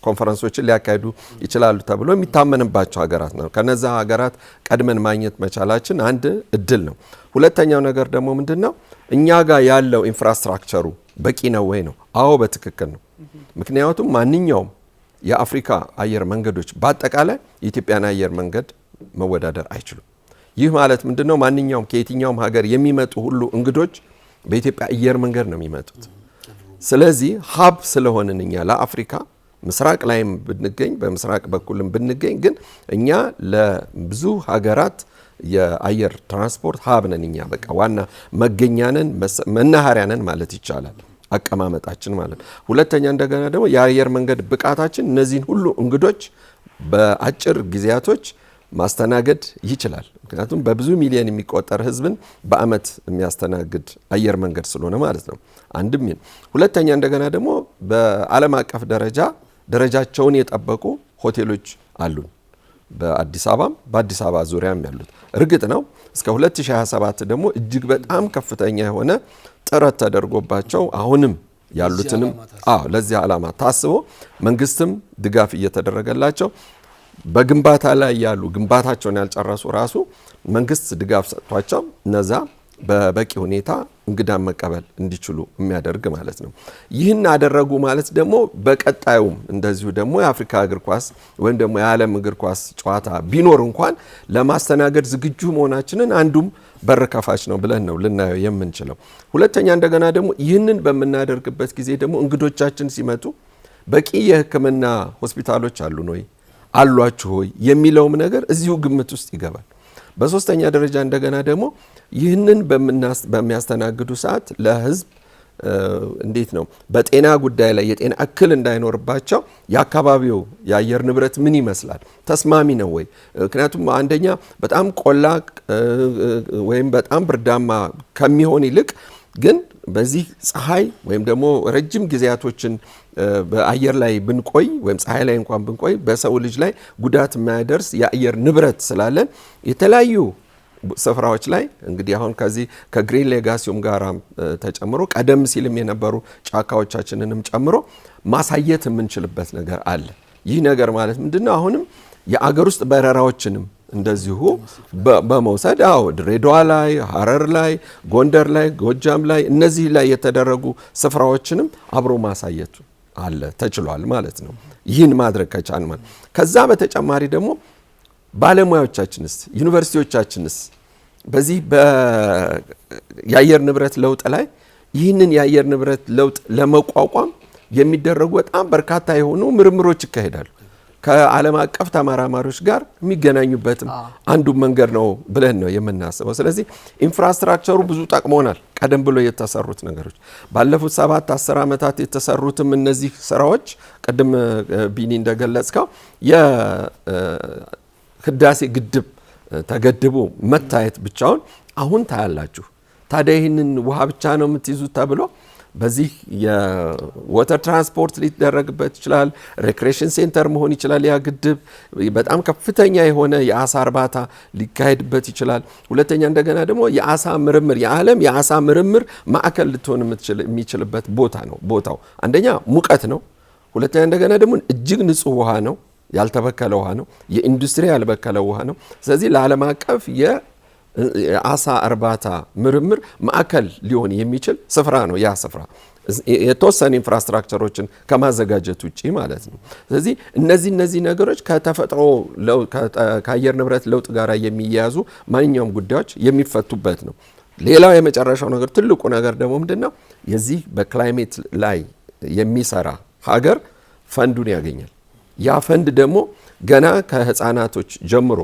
Speaker 2: ኮንፈረንሶችን ሊያካሂዱ ይችላሉ ተብሎ የሚታመንባቸው ሀገራት ነው። ከነዛ ሀገራት ቀድመን ማግኘት መቻላችን አንድ እድል ነው። ሁለተኛው ነገር ደግሞ ምንድነው? እኛ ጋር ያለው ኢንፍራስትራክቸሩ በቂ ነው ወይ ነው? አዎ በትክክል ነው። ምክንያቱም ማንኛውም የአፍሪካ አየር መንገዶች በአጠቃላይ የኢትዮጵያን አየር መንገድ መወዳደር አይችሉም። ይህ ማለት ምንድነው? ማንኛውም ከየትኛውም ሀገር የሚመጡ ሁሉ እንግዶች በኢትዮጵያ አየር መንገድ ነው የሚመጡት። ስለዚህ ሀብ ስለሆንን እኛ ለአፍሪካ ምስራቅ ላይም ብንገኝ በምስራቅ በኩልም ብንገኝ ግን እኛ ለብዙ ሀገራት የአየር ትራንስፖርት ሀብ ነን። እኛ በቃ ዋና መገኛነን መናኸሪያነን ማለት ይቻላል። አቀማመጣችን ማለት። ሁለተኛ እንደገና ደግሞ የአየር መንገድ ብቃታችን እነዚህን ሁሉ እንግዶች በአጭር ጊዜያቶች ማስተናገድ ይችላል። ምክንያቱም በብዙ ሚሊዮን የሚቆጠር ህዝብን በአመት የሚያስተናግድ አየር መንገድ ስለሆነ ማለት ነው። አንድም ይሄን። ሁለተኛ እንደገና ደግሞ በዓለም አቀፍ ደረጃቸውን የጠበቁ ሆቴሎች አሉን። በአዲስ አበባ ዙሪያም ያሉት እርግጥ ነው እስከ 2027 ደግሞ እጅግ በጣም ከፍተኛ የሆነ ጥረት ተደርጎባቸው አሁንም ያሉትንም ለዚህ ዓላማ ታስቦ መንግስትም ድጋፍ እየተደረገላቸው በግንባታ ላይ ያሉ ግንባታቸውን ያልጨረሱ ራሱ መንግስት ድጋፍ ሰጥቷቸው እነዛ በበቂ ሁኔታ እንግዳን መቀበል እንዲችሉ የሚያደርግ ማለት ነው። ይህን አደረጉ ማለት ደግሞ በቀጣዩም እንደዚሁ ደግሞ የአፍሪካ እግር ኳስ ወይም ደግሞ የዓለም እግር ኳስ ጨዋታ ቢኖር እንኳን ለማስተናገድ ዝግጁ መሆናችንን አንዱም በር ከፋች ነው ብለን ነው ልናየው የምንችለው። ሁለተኛ እንደገና ደግሞ ይህንን በምናደርግበት ጊዜ ደግሞ እንግዶቻችን ሲመጡ በቂ የሕክምና ሆስፒታሎች አሉን ወይ አሏችሁ ሆይ የሚለውም ነገር እዚሁ ግምት ውስጥ ይገባል። በሶስተኛ ደረጃ እንደገና ደግሞ ይህንን በሚያስተናግዱ ሰዓት ለህዝብ እንዴት ነው በጤና ጉዳይ ላይ የጤና እክል እንዳይኖርባቸው የአካባቢው የአየር ንብረት ምን ይመስላል፣ ተስማሚ ነው ወይ? ምክንያቱም አንደኛ በጣም ቆላ ወይም በጣም ብርዳማ ከሚሆን ይልቅ ግን በዚህ ፀሐይ ወይም ደግሞ ረጅም ጊዜያቶችን በአየር ላይ ብንቆይ ወይም ፀሐይ ላይ እንኳን ብንቆይ በሰው ልጅ ላይ ጉዳት የማያደርስ የአየር ንብረት ስላለን የተለያዩ ስፍራዎች ላይ እንግዲህ አሁን ከዚህ ከግሪን ሌጋሲውም ጋር ተጨምሮ ቀደም ሲልም የነበሩ ጫካዎቻችንንም ጨምሮ ማሳየት የምንችልበት ነገር አለ። ይህ ነገር ማለት ምንድነው? አሁንም የአገር ውስጥ በረራዎችንም እንደዚሁ በመውሰድ ድሬዳዋ ላይ፣ ሐረር ላይ፣ ጎንደር ላይ፣ ጎጃም ላይ እነዚህ ላይ የተደረጉ ስፍራዎችንም አብሮ ማሳየቱ አለ ተችሏል ማለት ነው። ይህን ማድረግ ከቻን ማለት ከዛ በተጨማሪ ደግሞ ባለሙያዎቻችንስ ዩኒቨርሲቲዎቻችንስ በዚህ የአየር ንብረት ለውጥ ላይ ይህንን የአየር ንብረት ለውጥ ለመቋቋም የሚደረጉ በጣም በርካታ የሆኑ ምርምሮች ይካሄዳሉ። ከዓለም አቀፍ ተመራማሪዎች ጋር የሚገናኙበትም አንዱ መንገድ ነው ብለን ነው የምናስበው። ስለዚህ ኢንፍራስትራክቸሩ ብዙ ጠቅሞናል። ቀደም ብሎ የተሰሩት ነገሮች ባለፉት 7-10 ዓመታት የተሰሩትም እነዚህ ስራዎች ቅድም ቢኒ እንደገለጽከው የህዳሴ ግድብ ተገድቦ መታየት ብቻውን አሁን ታያላችሁ። ታዲያ ይህንን ውሃ ብቻ ነው የምትይዙት ተብሎ በዚህ የወተር ትራንስፖርት ሊደረግበት ይችላል። ሬክሬሽን ሴንተር መሆን ይችላል። ያ ግድብ በጣም ከፍተኛ የሆነ የአሳ እርባታ ሊካሄድበት ይችላል። ሁለተኛ እንደገና ደግሞ የአሳ ምርምር የዓለም የአሳ ምርምር ማዕከል ልትሆን የሚችልበት ቦታ ነው። ቦታው አንደኛ ሙቀት ነው። ሁለተኛ እንደገና ደግሞ እጅግ ንጹህ ውሃ ነው፣ ያልተበከለ ውሃ ነው፣ የኢንዱስትሪ ያልበከለ ውሃ ነው። ስለዚህ ለዓለም አቀፍ የአሳ እርባታ ምርምር ማዕከል ሊሆን የሚችል ስፍራ ነው። ያ ስፍራ የተወሰኑ ኢንፍራስትራክቸሮችን ከማዘጋጀት ውጪ ማለት ነው። ስለዚህ እነዚህ ነገሮች ከተፈጥሮ ከአየር ንብረት ለውጥ ጋር የሚያያዙ ማንኛውም ጉዳዮች የሚፈቱበት ነው። ሌላው የመጨረሻው ነገር ትልቁ ነገር ደግሞ ምንድነው? የዚህ በክላይሜት ላይ የሚሰራ ሀገር ፈንዱን ያገኛል። ያ ፈንድ ደግሞ ገና ከህፃናቶች ጀምሮ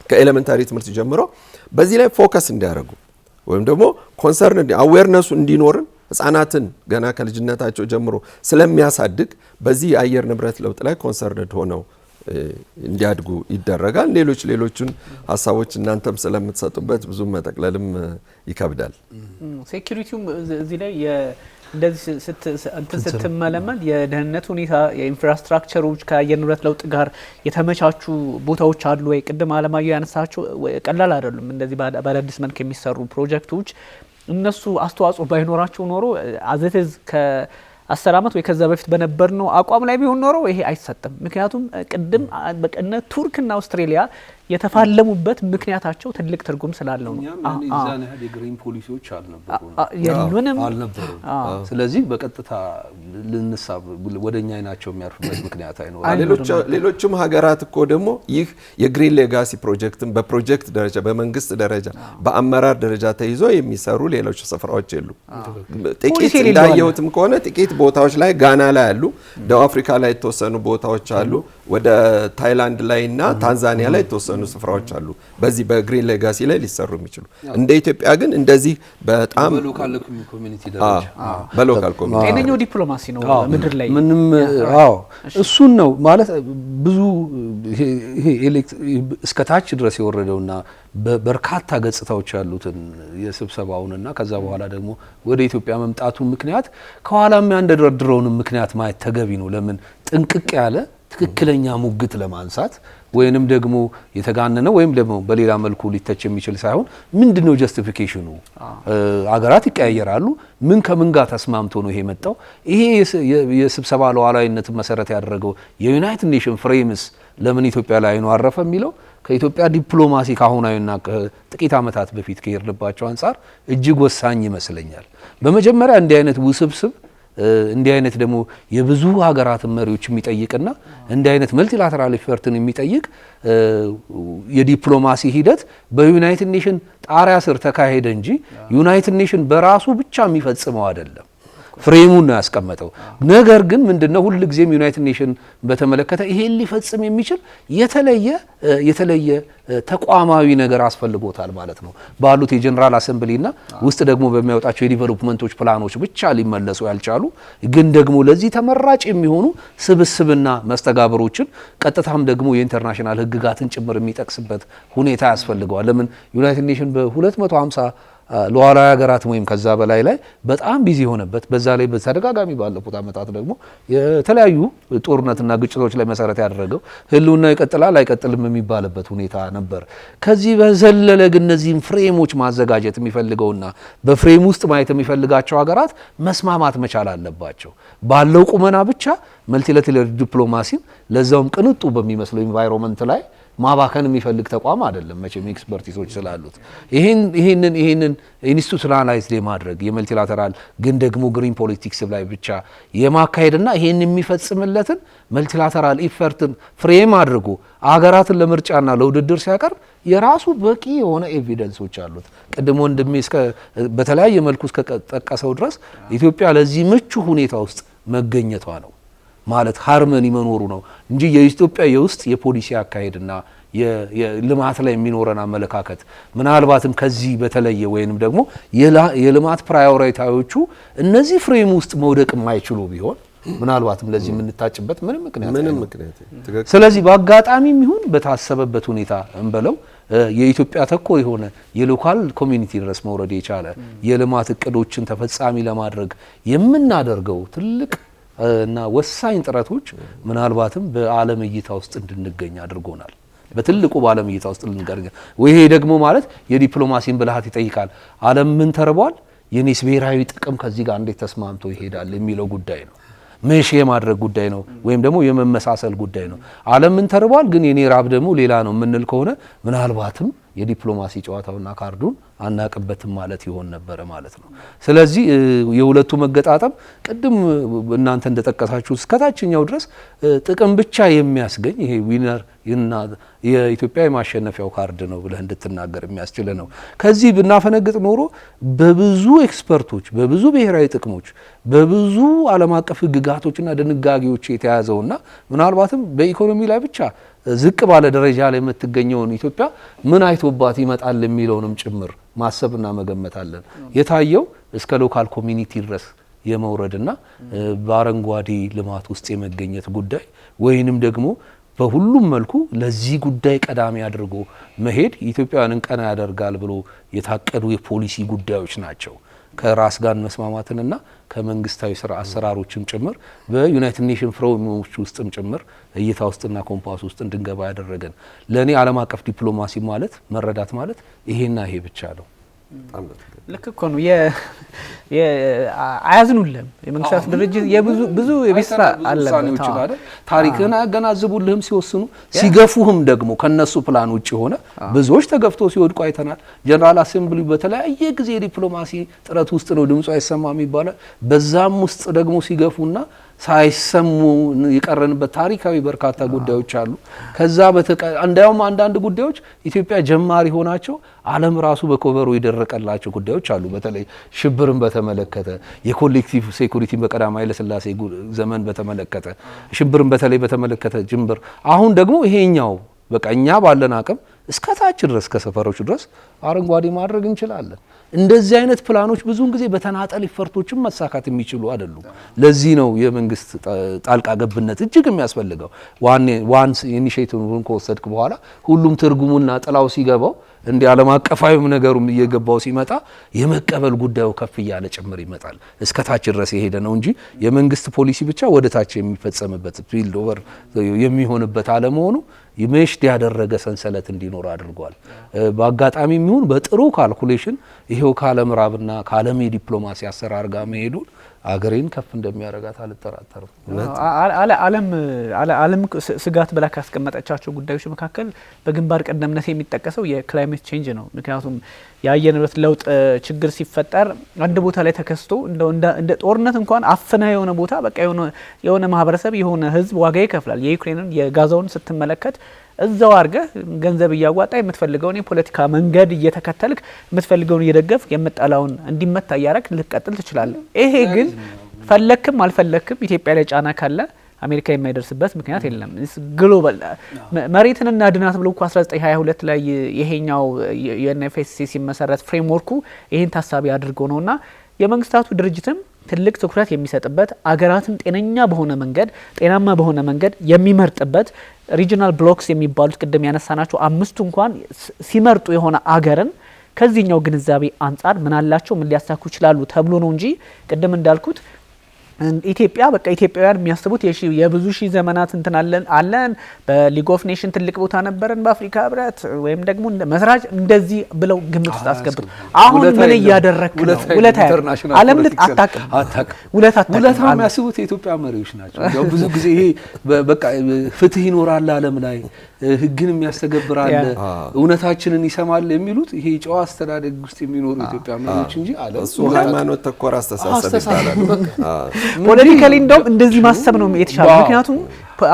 Speaker 2: ከኤሌመንታሪ ትምህርት ጀምሮ በዚህ ላይ ፎከስ እንዲያደርጉ ወይም ደግሞ ኮንሰርን አዌርነሱ እንዲኖርን ህፃናትን ገና ከልጅነታቸው ጀምሮ ስለሚያሳድግ በዚህ የአየር ንብረት ለውጥ ላይ ኮንሰርንድ ሆነው እንዲያድጉ ይደረጋል። ሌሎችን ሀሳቦች እናንተም ስለምትሰጡበት ብዙ መጠቅለልም ይከብዳል።
Speaker 1: ሴኩሪቲውም እዚህ ላይ እንደዚህ ስትመለመን የደህንነት ሁኔታ የኢንፍራስትራክቸሮች ከአየር ንብረት ለውጥ ጋር የተመቻቹ ቦታዎች አሉ ወይ? ቅድም አለማየሁ ያነሳቸው ቀላል አይደሉም። እንደዚህ በአዳዲስ መልክ የሚሰሩ ፕሮጀክቶች እነሱ አስተዋጽኦ ባይኖራቸው ኖሮ አዘተዝ ከ10 ዓመት ወይ ከዛ በፊት በነበርነው አቋም ላይ ቢሆን ኖሮ ይሄ አይሰጥም። ምክንያቱም ቅድም በቀነ ቱርክና አውስትራሊያ የተፋለሙበት ምክንያታቸው ትልቅ ትርጉም ስላለው ነው።
Speaker 3: እዛና የግሪን ፖሊሲዎች አልነበሩም። ስለዚህ በቀጥታ ልንሳብ ወደኛ አይናቸው የሚያርፉበት ምክንያት አይኖርም።
Speaker 2: ሌሎችም ሀገራት እኮ ደግሞ ይህ የግሪን ሌጋሲ ፕሮጀክትን በፕሮጀክት ደረጃ በመንግስት ደረጃ በአመራር ደረጃ ተይዞ የሚሰሩ ሌሎች ስፍራዎች የሉ። ጥቂት እንዳየሁትም ከሆነ ጥቂት ቦታዎች ላይ ጋና ላይ አሉ፣ ደቡብ አፍሪካ ላይ የተወሰኑ ቦታዎች አሉ፣ ወደ ታይላንድ ላይና ታንዛኒያ ላይ የተወሰኑ ስፍራዎች አሉ በዚህ በግሪን ሌጋሲ ላይ ሊሰሩ የሚችሉ። እንደ ኢትዮጵያ ግን እንደዚህ በጣም
Speaker 3: በሎካል ኮሚኒቲ ደረጃ
Speaker 2: በሎካል ኮሚኒቲ
Speaker 1: ጤነኛው ዲፕሎማሲ ነው ምድር ላይ
Speaker 3: ምንም እሱን ነው ማለት ብዙ ይሄ እስከ ታች ድረስ የወረደውና በርካታ ገጽታዎች ያሉትን የስብሰባውንና ከዛ በኋላ ደግሞ ወደ ኢትዮጵያ መምጣቱ ምክንያት ከኋላም ያንደረድረውን ምክንያት ማየት ተገቢ ነው። ለምን ጥንቅቅ ያለ ትክክለኛ ሙግት ለማንሳት ወይንም ደግሞ የተጋነነ ወይም ደግሞ በሌላ መልኩ ሊተች የሚችል ሳይሆን ምንድነው ጀስቲፊኬሽኑ? አገራት ይቀያየራሉ። ምን ከምን ጋር ተስማምቶ ነው ይሄ መጣው? ይሄ የስብሰባ ሉዓላዊነትን መሰረት ያደረገው የዩናይትድ ኔሽን ፍሬምስ ለምን ኢትዮጵያ ላይ ነው አረፈ የሚለው ከኢትዮጵያ ዲፕሎማሲ ካሁናዊና ጥቂት ዓመታት በፊት ከሄድንባቸው አንጻር እጅግ ወሳኝ ይመስለኛል። በመጀመሪያ እንዲህ አይነት ውስብስብ እንዲህ አይነት ደግሞ የብዙ ሀገራት መሪዎች የሚጠይቅና እንዲህ አይነት መልቲላተራል ኢፈርትን የሚጠይቅ የዲፕሎማሲ ሂደት በዩናይትድ ኔሽን ጣሪያ ስር ተካሄደ እንጂ ዩናይትድ ኔሽን በራሱ ብቻ የሚፈጽመው አይደለም። ፍሬሙን ነው ያስቀመጠው። ነገር ግን ምንድነው ሁሉ ጊዜም ዩናይትድ ኔሽን በተመለከተ ይሄን ሊፈጽም የሚችል የተለየ ተቋማዊ ነገር አስፈልጎታል ማለት ነው። ባሉት የጀነራል አሰምብሊና ውስጥ ደግሞ በሚያወጣቸው የዲቨሎፕመንቶች ፕላኖች ብቻ ሊመለሱ ያልቻሉ ግን ደግሞ ለዚህ ተመራጭ የሚሆኑ ስብስብና መስተጋብሮችን ቀጥታም ደግሞ የኢንተርናሽናል ሕግጋትን ጭምር የሚጠቅስበት ሁኔታ ያስፈልገዋል። ለምን ዩናይትድ ኔሽን በ250 ሉዓላዊ ሀገራት ወይም ከዛ በላይ ላይ በጣም ቢዚ የሆነበት በዛ ላይ በተደጋጋሚ ባለፉት ዓመታት ደግሞ የተለያዩ ጦርነትና ግጭቶች ላይ መሰረት ያደረገው ህልውና ይቀጥላል አይቀጥልም የሚባልበት ሁኔታ ነበር። ከዚህ በዘለለ ግን እነዚህን ፍሬሞች ማዘጋጀት የሚፈልገውና በፍሬም ውስጥ ማየት የሚፈልጋቸው ሀገራት መስማማት መቻል አለባቸው። ባለው ቁመና ብቻ መልቲላተራል ዲፕሎማሲን ለዛውም ቅንጡ በሚመስለው ኢንቫይሮንመንት ላይ ማባከን የሚፈልግ ተቋም አይደለም። መቼም ኤክስፐርቲሶች ስላሉት ይሄንን ኢንስቲቱሽናላይዝድ የማድረግ የመልቲላተራል ግን ደግሞ ግሪን ፖለቲክስ ላይ ብቻ የማካሄድና ይሄን የሚፈጽምለትን መልቲላተራል ኢፈርትን ፍሬም አድርጎ አገራትን ለምርጫና ለውድድር ሲያቀርብ የራሱ በቂ የሆነ ኤቪደንሶች አሉት። ቀድሞ ወንድሜ በተለያየ መልኩ እስከጠቀሰው ድረስ ኢትዮጵያ ለዚህ ምቹ ሁኔታ ውስጥ መገኘቷ ነው ማለት ሃርመኒ መኖሩ ነው እንጂ የኢትዮጵያ የውስጥ የፖሊሲ አካሄድና የልማት ላይ የሚኖረን አመለካከት ምናልባትም ከዚህ በተለየ ወይንም ደግሞ የልማት ፕራዮሪቲዎቹ እነዚህ ፍሬም ውስጥ መውደቅ የማይችሉ ቢሆን ምናልባትም ለዚህ የምንታጭበት ምንም ምክንያት ስለዚህ በአጋጣሚም ይሁን በታሰበበት ሁኔታ እንበለው የኢትዮጵያ ተኮር የሆነ የሎካል ኮሚኒቲ ድረስ መውረድ የቻለ የልማት እቅዶችን ተፈጻሚ ለማድረግ የምናደርገው ትልቅ እና ወሳኝ ጥረቶች ምናልባትም በዓለም እይታ ውስጥ እንድንገኝ አድርጎናል። በትልቁ በዓለም እይታ ውስጥ እንድንገኝ ይሄ ደግሞ ማለት የዲፕሎማሲን ብልሃት ይጠይቃል። ዓለም ምን ተርቧል? የኔስ ብሔራዊ ጥቅም ከዚህ ጋር እንዴት ተስማምቶ ይሄዳል የሚለው ጉዳይ ነው። መሽ የማድረግ ጉዳይ ነው ወይም ደግሞ የመመሳሰል ጉዳይ ነው። ዓለም ምን ተርቧል ግን የኔ ራብ ደግሞ ሌላ ነው የምንል ከሆነ ምናልባትም የዲፕሎማሲ ጨዋታውና ካርዱን አናቅበትም ማለት ይሆን ነበር ማለት ነው። ስለዚህ የሁለቱ መገጣጠም ቅድም እናንተ እንደጠቀሳችሁ እስከታችኛው ድረስ ጥቅም ብቻ የሚያስገኝ ይሄ ዊነር የኢትዮጵያ የማሸነፊያው ካርድ ነው ብለህ እንድትናገር የሚያስችል ነው። ከዚህ ብናፈነግጥ ኖሮ በብዙ ኤክስፐርቶች፣ በብዙ ብሔራዊ ጥቅሞች፣ በብዙ ዓለም አቀፍ ሕግጋቶችና ድንጋጌዎች የተያዘውና ምናልባትም በኢኮኖሚ ላይ ብቻ ዝቅ ባለ ደረጃ ላይ የምትገኘውን ኢትዮጵያ ምን አይቶባት ይመጣል የሚለውንም ጭምር ማሰብና መገመት አለን። የታየው እስከ ሎካል ኮሚኒቲ ድረስ የመውረድና በአረንጓዴ ልማት ውስጥ የመገኘት ጉዳይ ወይንም ደግሞ በሁሉም መልኩ ለዚህ ጉዳይ ቀዳሚ አድርጎ መሄድ ኢትዮጵያውያንን ቀና ያደርጋል ብሎ የታቀዱ የፖሊሲ ጉዳዮች ናቸው። ከራስ ጋር መስማማትንና ከመንግስታዊ ስራ አሰራሮችም ጭምር በዩናይትድ ኔሽን ፍሬምወርክ ውስጥም ጭምር እይታ ውስጥና ኮምፓስ ውስጥ እንድንገባ ያደረገን ለኔ ዓለም አቀፍ ዲፕሎማሲ ማለት መረዳት ማለት ይሄና ይሄ ብቻ ነው።
Speaker 1: ልክ እኮ ነው። አያዝኑልህም የመንግስታት ድርጅት ብዙ የቤት ስራ አለበት።
Speaker 3: ታሪክን አያገናዝቡልህም ሲወስኑ፣ ሲገፉህም ደግሞ ከነሱ ፕላን ውጭ ሆነ ብዙዎች ተገፍቶ ሲወድቁ አይተናል። ጀነራል አሴምብሊ በተለያየ ጊዜ ዲፕሎማሲ ጥረት ውስጥ ነው ድምፁ አይሰማም ይባላል። በዛም ውስጥ ደግሞ ሲገፉና ሳይሰሙ የቀረንበት ታሪካዊ በርካታ ጉዳዮች አሉ። ከዛ እንዳውም አንዳንድ ጉዳዮች ኢትዮጵያ ጀማሪ ሆናቸው ዓለም ራሱ በኮቨሩ የደረቀላቸው ጉዳዮች አሉ። በተለይ ሽብርን በተመለከተ የኮሌክቲቭ ሴኩሪቲን በቀዳማዊ ኃይለ ሥላሴ ዘመን በተመለከተ ሽብርን በተለይ በተመለከተ ጅምብር አሁን ደግሞ ይሄኛው በቃ እኛ ባለን አቅም እስከታች ድረስ ከሰፈሮች ድረስ አረንጓዴ ማድረግ እንችላለን። እንደዚህ አይነት ፕላኖች ብዙውን ጊዜ በተናጠል ኢፈርቶችም መሳካት የሚችሉ አይደሉም። ለዚህ ነው የመንግስት ጣልቃ ገብነት እጅግ የሚያስፈልገው። ዋንስ ኢኒሼቲቭን ከወሰድክ በኋላ ሁሉም ትርጉሙና ጥላው ሲገባው እንዲ ዓለም አቀፋዊም ነገሩም እየገባው ሲመጣ የመቀበል ጉዳዩ ከፍ እያለ ጭምር ይመጣል። እስከታች ድረስ የሄደ ነው እንጂ የመንግስት ፖሊሲ ብቻ ወደ ታች የሚፈጸምበት ፊልድ ኦቨር የሚሆንበት አለመሆኑ ይመሽድ ያደረገ ሰንሰለት እንዲኖር አድርጓል። በአጋጣሚ የሚሆን በጥሩ ካልኩሌሽን ይሄው ካለምራብና ካለም የዲፕሎማሲ አሰራር ጋር መሄዱ አገሬን ከፍ እንደሚያረጋት አልጠራጠርም። ዓለም ስጋት ብላ ካስቀመጠቻቸው ጉዳዮች መካከል በግንባር ቀደምነት የሚጠቀሰው የክላይሜት ቼንጅ ነው። ምክንያቱም የአየር ንብረት ለውጥ ችግር ሲፈጠር አንድ ቦታ ላይ ተከስቶ እንደ ጦርነት እንኳን አፍና የሆነ ቦታ በቃ የሆነ ማህበረሰብ የሆነ ህዝብ ዋጋ ይከፍላል። የዩክሬንን የጋዛውን ስትመለከት እዛው አድርገህ ገንዘብ እያዋጣ የምትፈልገውን የፖለቲካ መንገድ እየተከተልክ የምትፈልገውን እየደገፍ የምጠላውን እንዲመታ እያደረግ ልትቀጥል ትችላለህ። ይሄ ግን ፈለክም አልፈለክም ኢትዮጵያ ላይ ጫና ካለ አሜሪካ የማይደርስበት ምክንያት የለም። ግሎባል መሬትን እናድናት ብሎ 1922 ላይ ይሄኛው የዩኤንኤፍሲሲ ሲመሰረት ፍሬምወርኩ ይሄን ታሳቢ አድርጎ ነውና የመንግስታቱ ድርጅትም ትልቅ ትኩረት የሚሰጥበት አገራትን ጤናማ በሆነ መንገድ የሚመርጥበት ሪጂናል ብሎክስ የሚባሉት ቅድም ያነሳናቸው አምስቱ እንኳን ሲመርጡ የሆነ አገርን ከዚህኛው ግንዛቤ አንጻር ምን አላቸው ምን ሊያሳኩ ይችላሉ ተብሎ ነው እንጂ ቅድም እንዳልኩት ኢትዮጵያ በቃ ኢትዮጵያውያን የሚያስቡት የብዙ ሺህ ዘመናት እንትን አለን በሊግ ኦፍ ኔሽን ትልቅ ቦታ ነበረን በአፍሪካ ህብረት ወይም ደግሞ መስራች እንደዚህ ብለው ግምት ውስጥ አስገብት አሁን ምን እያደረክ ነው? ውለታ ዓለም አታውቅም። ውለታ የሚያስቡት የኢትዮጵያ መሪዎች ናቸው። ያው ብዙ ጊዜ ይሄ በቃ ፍትህ ይኖራል ዓለም ላይ ህግን የሚያስተገብር አለ እውነታችንን ይሰማል የሚሉት ይሄ ጨዋ አስተዳደግ ውስጥ የሚኖሩ ኢትዮጵያ መሪዎች እንጂ ዓለም
Speaker 2: እሱ ሃይማኖት ተኮር አስተሳሰብ ይባላል።
Speaker 1: ፖለቲካሊ እንደውም እንደዚህ ማሰብ ነው የተሻለ። ምክንያቱም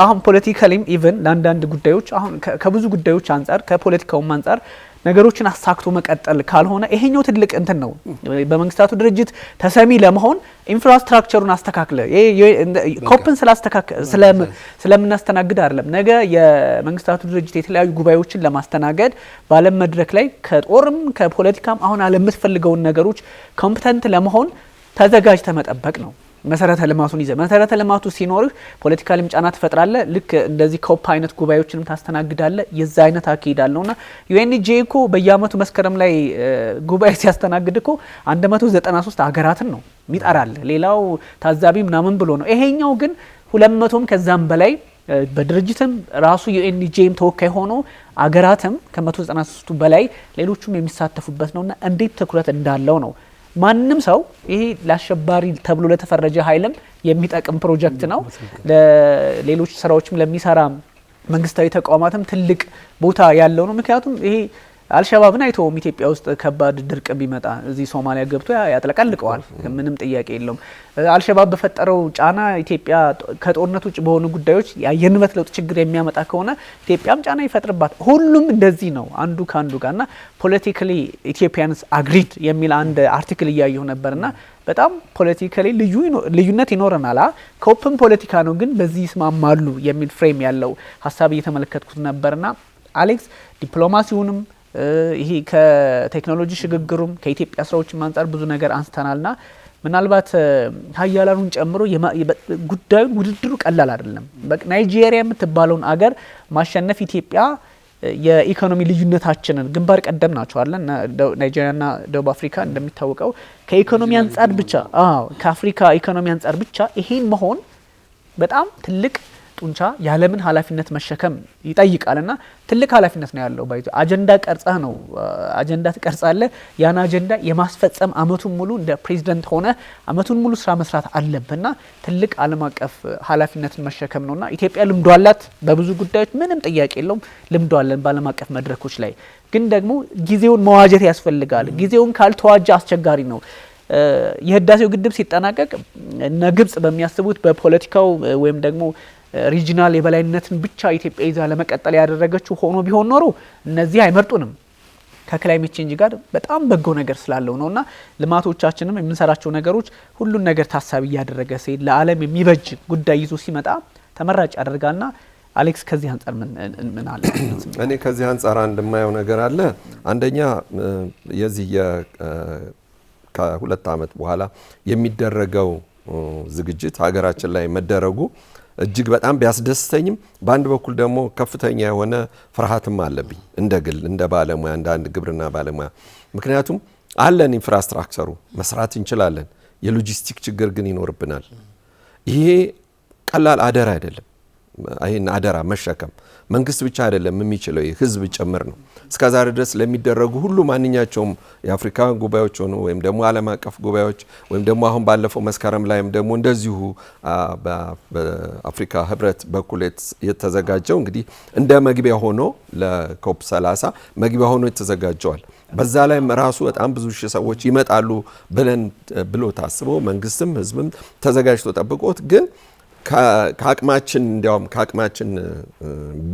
Speaker 1: አሁን ፖለቲካሊ ኢቭን ለአንዳንድ ጉዳዮች አሁን ከብዙ ጉዳዮች አንጻር ከፖለቲካውም አንጻር ነገሮችን አሳክቶ መቀጠል ካልሆነ ይሄኛው ትልቅ እንትን ነው። በመንግስታቱ ድርጅት ተሰሚ ለመሆን ኢንፍራስትራክቸሩን አስተካክለ ኮፕን ስለምናስተናግድ አይደለም። ነገ የመንግስታቱ ድርጅት የተለያዩ ጉባኤዎችን ለማስተናገድ ባለም መድረክ ላይ ከጦርም ከፖለቲካም አሁን አለምትፈልገውን ነገሮች ኮምፒተንት ለመሆን ተዘጋጅተ መጠበቅ ነው። መሰረተ ልማቱን ይዘ መሰረተ ልማቱ ሲኖርህ ፖለቲካሊም ጫና ትፈጥራለህ። ልክ እንደዚህ ኮፕ አይነት ጉባኤዎችንም ታስተናግዳለህ። የዛ አይነት አካሄዳል ነውና ዩኤንጂ እኮ በየአመቱ መስከረም ላይ ጉባኤ ሲያስተናግድ እኮ 193 ሀገራትን ነው ሚጠራል። ሌላው ታዛቢ ምናምን ብሎ ነው። ይሄኛው ግን 200ም ከዛም በላይ በድርጅትም ራሱ ዩኤንጂም ተወካይ ሆኖ አገራትም ከ193 በላይ ሌሎችም የሚሳተፉበት ነውና እንዴት ትኩረት እንዳለው ነው። ማንም ሰው ይሄ ለአሸባሪ ተብሎ ለተፈረጀ ኃይልም የሚጠቅም ፕሮጀክት ነው። ለሌሎች ስራዎችም ለሚሰራ መንግስታዊ ተቋማትም ትልቅ ቦታ ያለው ነው። ምክንያቱም ይሄ አልሸባብን አይተውም። ኢትዮጵያ ውስጥ ከባድ ድርቅ ቢመጣ እዚህ ሶማሊያ ገብቶ ያጥለቀልቀዋል። ምንም ጥያቄ የለውም። አልሸባብ በፈጠረው ጫና ኢትዮጵያ ከጦርነት ውጭ በሆኑ ጉዳዮች የአየር ንብረት ለውጥ ችግር የሚያመጣ ከሆነ ኢትዮጵያም ጫና ይፈጥርባት። ሁሉም እንደዚህ ነው አንዱ ካንዱ ጋርና ፖለቲካሊ ኢትዮጵያንስ አግሪድ የሚል አንድ አርቲክል እያየሁ ነበርና በጣም ፖለቲካሊ ልዩነት ይኖረናል። ኮፕም ፖለቲካ ነው ግን በዚህ ይስማማሉ የሚል ፍሬም ያለው ሀሳብ እየተመለከትኩት ነበርና አሌክስ ዲፕሎማሲውንም ይሄ ከቴክኖሎጂ ሽግግሩም ከኢትዮጵያ ስራዎችም አንጻር ብዙ ነገር አንስተናልና ምናልባት ሀያላኑን ጨምሮ ጉዳዩን ውድድሩ ቀላል አይደለም። ናይጄሪያ የምትባለውን አገር ማሸነፍ ኢትዮጵያ የኢኮኖሚ ልዩነታችንን ግንባር ቀደም ናቸው አለ ናይጄሪያና ደቡብ አፍሪካ እንደሚታወቀው ከኢኮኖሚ አንጻር ብቻ ከአፍሪካ ኢኮኖሚ አንጻር ብቻ ይሄን መሆን በጣም ትልቅ ጡንቻ ያለምን ኃላፊነት መሸከም ይጠይቃልና ትልቅ ኃላፊነት ነው ያለው። ባይቶ አጀንዳ ቀርጸህ ነው አጀንዳ ትቀርጻለህ። ያን አጀንዳ የማስፈጸም አመቱን ሙሉ እንደ ፕሬዝዳንት ሆነ አመቱን ሙሉ ስራ መስራት አለብና ትልቅ ዓለም አቀፍ ኃላፊነትን መሸከም ነውና ኢትዮጵያ ልምዶ አላት በብዙ ጉዳዮች ምንም ጥያቄ የለውም። ልምዶ አለን በዓለም አቀፍ መድረኮች ላይ ግን ደግሞ ጊዜውን መዋጀት ያስፈልጋል። ጊዜውን ካልተዋጀ አስቸጋሪ ነው። የህዳሴው ግድብ ሲጠናቀቅ እነ ግብጽ በሚያስቡት በፖለቲካው ወይም ደግሞ ሪጂናል የበላይነትን ብቻ ኢትዮጵያ ይዛ ለመቀጠል ያደረገችው ሆኖ ቢሆን ኖሮ እነዚህ አይመርጡንም። ከክላይሜት ቼንጅ ጋር በጣም በጎ ነገር ስላለው ነውና ልማቶቻችንም የምንሰራቸው ነገሮች ሁሉን ነገር ታሳቢ ያደረገ ሲል ለዓለም የሚበጅ ጉዳይ ይዞ ሲመጣ ተመራጭ ያደርጋልና አሌክስ ከዚህ አንፃር ምን አለ?
Speaker 2: እኔ ከዚህ አንፃር እንደማየው ነገር አለ። አንደኛ የዚህ ከ2 ዓመት በኋላ የሚደረገው ዝግጅት ሀገራችን ላይ መደረጉ እጅግ በጣም ቢያስደስተኝም በአንድ በኩል ደግሞ ከፍተኛ የሆነ ፍርሃትም አለብኝ እንደ ግል እንደ ባለሙያ እንደ አንድ ግብርና ባለሙያ። ምክንያቱም አለን ኢንፍራስትራክቸሩ መስራት እንችላለን፣ የሎጂስቲክ ችግር ግን ይኖርብናል። ይሄ ቀላል አደራ አይደለም። ይሄን አደራ መሸከም መንግስት ብቻ አይደለም የሚችለው ህዝብ ጭምር ነው። እስከዛሬ ድረስ ለሚደረጉ ሁሉ ማንኛቸውም የአፍሪካ ጉባኤዎች ሆኑ ወይም ደግሞ ዓለም አቀፍ ጉባኤዎች ወይም ደግሞ አሁን ባለፈው መስከረም ላይም ደግሞ እንደዚሁ በአፍሪካ ህብረት በኩል የተዘጋጀው እንግዲህ እንደ መግቢያ ሆኖ ለኮፕ 30 መግቢያ ሆኖ የተዘጋጀዋል። በዛ ላይም ራሱ በጣም ብዙ ሺህ ሰዎች ይመጣሉ ብሎ ታስቦ መንግስትም ህዝብም ተዘጋጅቶ ጠብቆት ግን ከአቅማችን እንዲያውም ከአቅማችን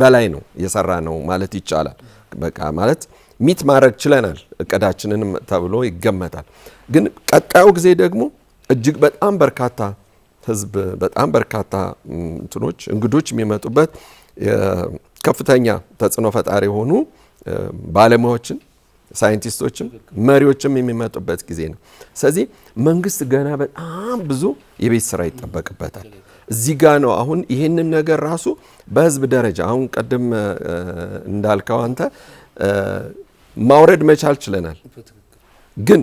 Speaker 2: በላይ ነው የሰራ ነው ማለት ይቻላል። በቃ ማለት ሚት ማድረግ ችለናል እቅዳችንንም ተብሎ ይገመታል። ግን ቀጣዩ ጊዜ ደግሞ እጅግ በጣም በርካታ ህዝብ በጣም በርካታ እንግዶች የሚመጡበት ከፍተኛ ተጽዕኖ ፈጣሪ የሆኑ ባለሙያዎችን ሳይንቲስቶችም መሪዎችም የሚመጡበት ጊዜ ነው። ስለዚህ መንግስት ገና በጣም ብዙ የቤት ስራ ይጠበቅበታል። እዚህ ጋ ነው አሁን ይሄንን ነገር ራሱ በህዝብ ደረጃ አሁን ቀደም እንዳልከው አንተ ማውረድ መቻል ችለናል። ግን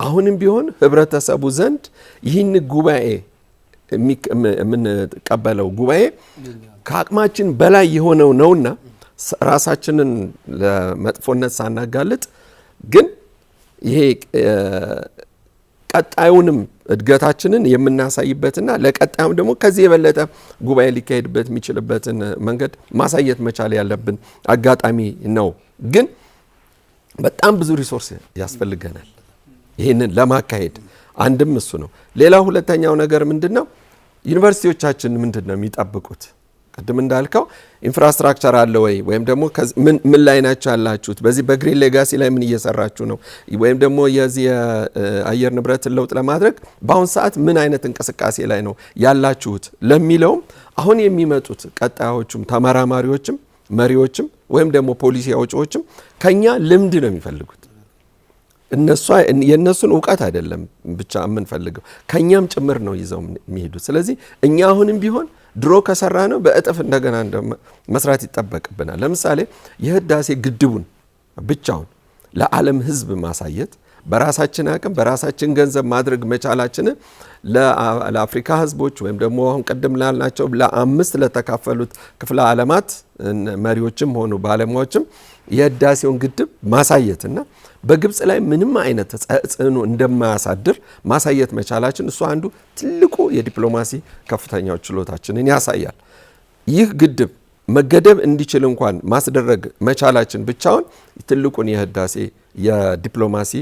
Speaker 2: አሁንም ቢሆን ህብረተሰቡ ዘንድ ይህን ጉባኤ የምንቀበለው ጉባኤ ከአቅማችን በላይ የሆነው ነውና ራሳችንን ለመጥፎነት ሳናጋልጥ ግን ይሄ ቀጣዩንም እድገታችንን የምናሳይበትና ለቀጣዩም ደግሞ ከዚህ የበለጠ ጉባኤ ሊካሄድበት የሚችልበትን መንገድ ማሳየት መቻል ያለብን አጋጣሚ ነው። ግን በጣም ብዙ ሪሶርስ ያስፈልገናል ይህንን ለማካሄድ። አንድም እሱ ነው። ሌላ ሁለተኛው ነገር ምንድነው? ዩኒቨርሲቲዎቻችን ምንድነው የሚጠብቁት? ቅድም እንዳልከው ኢንፍራስትራክቸር አለ ወይ ወይም ደግሞ ምን ላይ ናችሁ ያላችሁት? በዚህ በግሪን ሌጋሲ ላይ ምን እየሰራችሁ ነው? ወይም ደግሞ የዚህ የአየር ንብረትን ለውጥ ለማድረግ በአሁን ሰዓት ምን አይነት እንቅስቃሴ ላይ ነው ያላችሁት ለሚለውም አሁን የሚመጡት ቀጣዮቹም ተመራማሪዎችም መሪዎችም ወይም ደግሞ ፖሊሲ አውጪዎችም ከኛ ልምድ ነው የሚፈልጉት። የነሱን እውቀት አይደለም ብቻ የምንፈልገው ከኛም ጭምር ነው ይዘው የሚሄዱት። ስለዚህ እኛ አሁንም ቢሆን ድሮ ከሰራ ነው በእጥፍ እንደገና መስራት ይጠበቅብናል። ለምሳሌ የህዳሴ ግድቡን ብቻውን ለዓለም ህዝብ ማሳየት በራሳችን አቅም በራሳችን ገንዘብ ማድረግ መቻላችንን ለአፍሪካ ህዝቦች ወይም ደግሞ አሁን ቀደም ላልናቸው ለአምስት ለተካፈሉት ክፍለ ዓለማት መሪዎችም ሆኑ ባለሙያዎችም የህዳሴውን ግድብ ማሳየትና በግብጽ ላይ ምንም አይነት ተጽዕኖ እንደማያሳድር ማሳየት መቻላችን እሱ አንዱ ትልቁ የዲፕሎማሲ ከፍተኛው ችሎታችንን ያሳያል። ይህ ግድብ መገደብ እንዲችል እንኳን ማስደረግ መቻላችን ብቻውን ትልቁን የህዳሴ የዲፕሎማሲ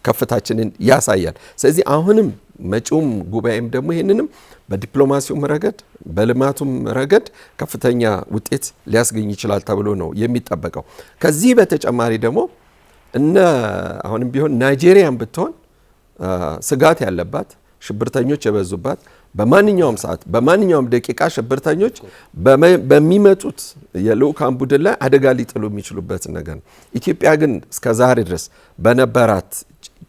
Speaker 2: ከፍታችንን ያሳያል። ስለዚህ አሁንም መጪውም ጉባኤም ደግሞ ይህንንም በዲፕሎማሲውም ረገድ በልማቱም ረገድ ከፍተኛ ውጤት ሊያስገኝ ይችላል ተብሎ ነው የሚጠበቀው። ከዚህ በተጨማሪ ደግሞ አሁንም ቢሆን ናይጄሪያን ብትሆን ስጋት ያለባት ሽብርተኞች የበዙባት በማንኛውም ሰዓት በማንኛውም ደቂቃ ሽብርተኞች በሚመጡት የልኡካን ቡድን ላይ አደጋ ሊጥሉ የሚችሉበት ነገር ነው። ኢትዮጵያ ግን እስከዛሬ ድረስ በነበራት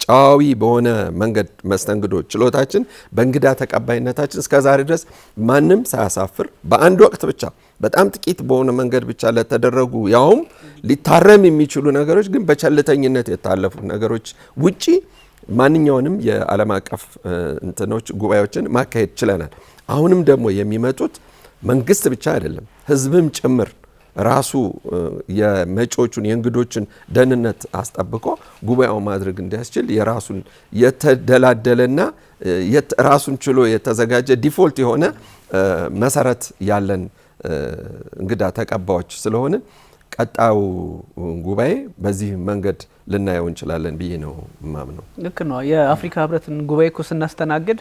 Speaker 2: ጫዋዊ በሆነ መንገድ መስተንግዶ ችሎታችን በእንግዳ ተቀባይነታችን እስከዛሬ ድረስ ማንም ሳያሳፍር በአንድ ወቅት ብቻ በጣም ጥቂት በሆነ መንገድ ብቻ ለተደረጉ ያውም ሊታረም የሚችሉ ነገሮች ግን በቸልተኝነት የታለፉ ነገሮች ውጪ ማንኛውንም የዓለም አቀፍ ጉባኤዎችን ማካሄድ ችለናል። አሁንም ደግሞ የሚመጡት መንግስት ብቻ አይደለም ህዝብም ጭምር ራሱ የመጪዎቹን የእንግዶችን ደህንነት አስጠብቆ ጉባኤው ማድረግ እንዲያስችል የራሱን የተደላደለና ራሱን ችሎ የተዘጋጀ ዲፎልት የሆነ መሰረት ያለን እንግዳ ተቀባዮች ስለሆነ ቀጣዩ ጉባኤ በዚህ መንገድ ልናየው እንችላለን ብዬ ነው ማምነው።
Speaker 1: ልክ ነው። የአፍሪካ ህብረትን ጉባኤ እኮ ስናስተናግድ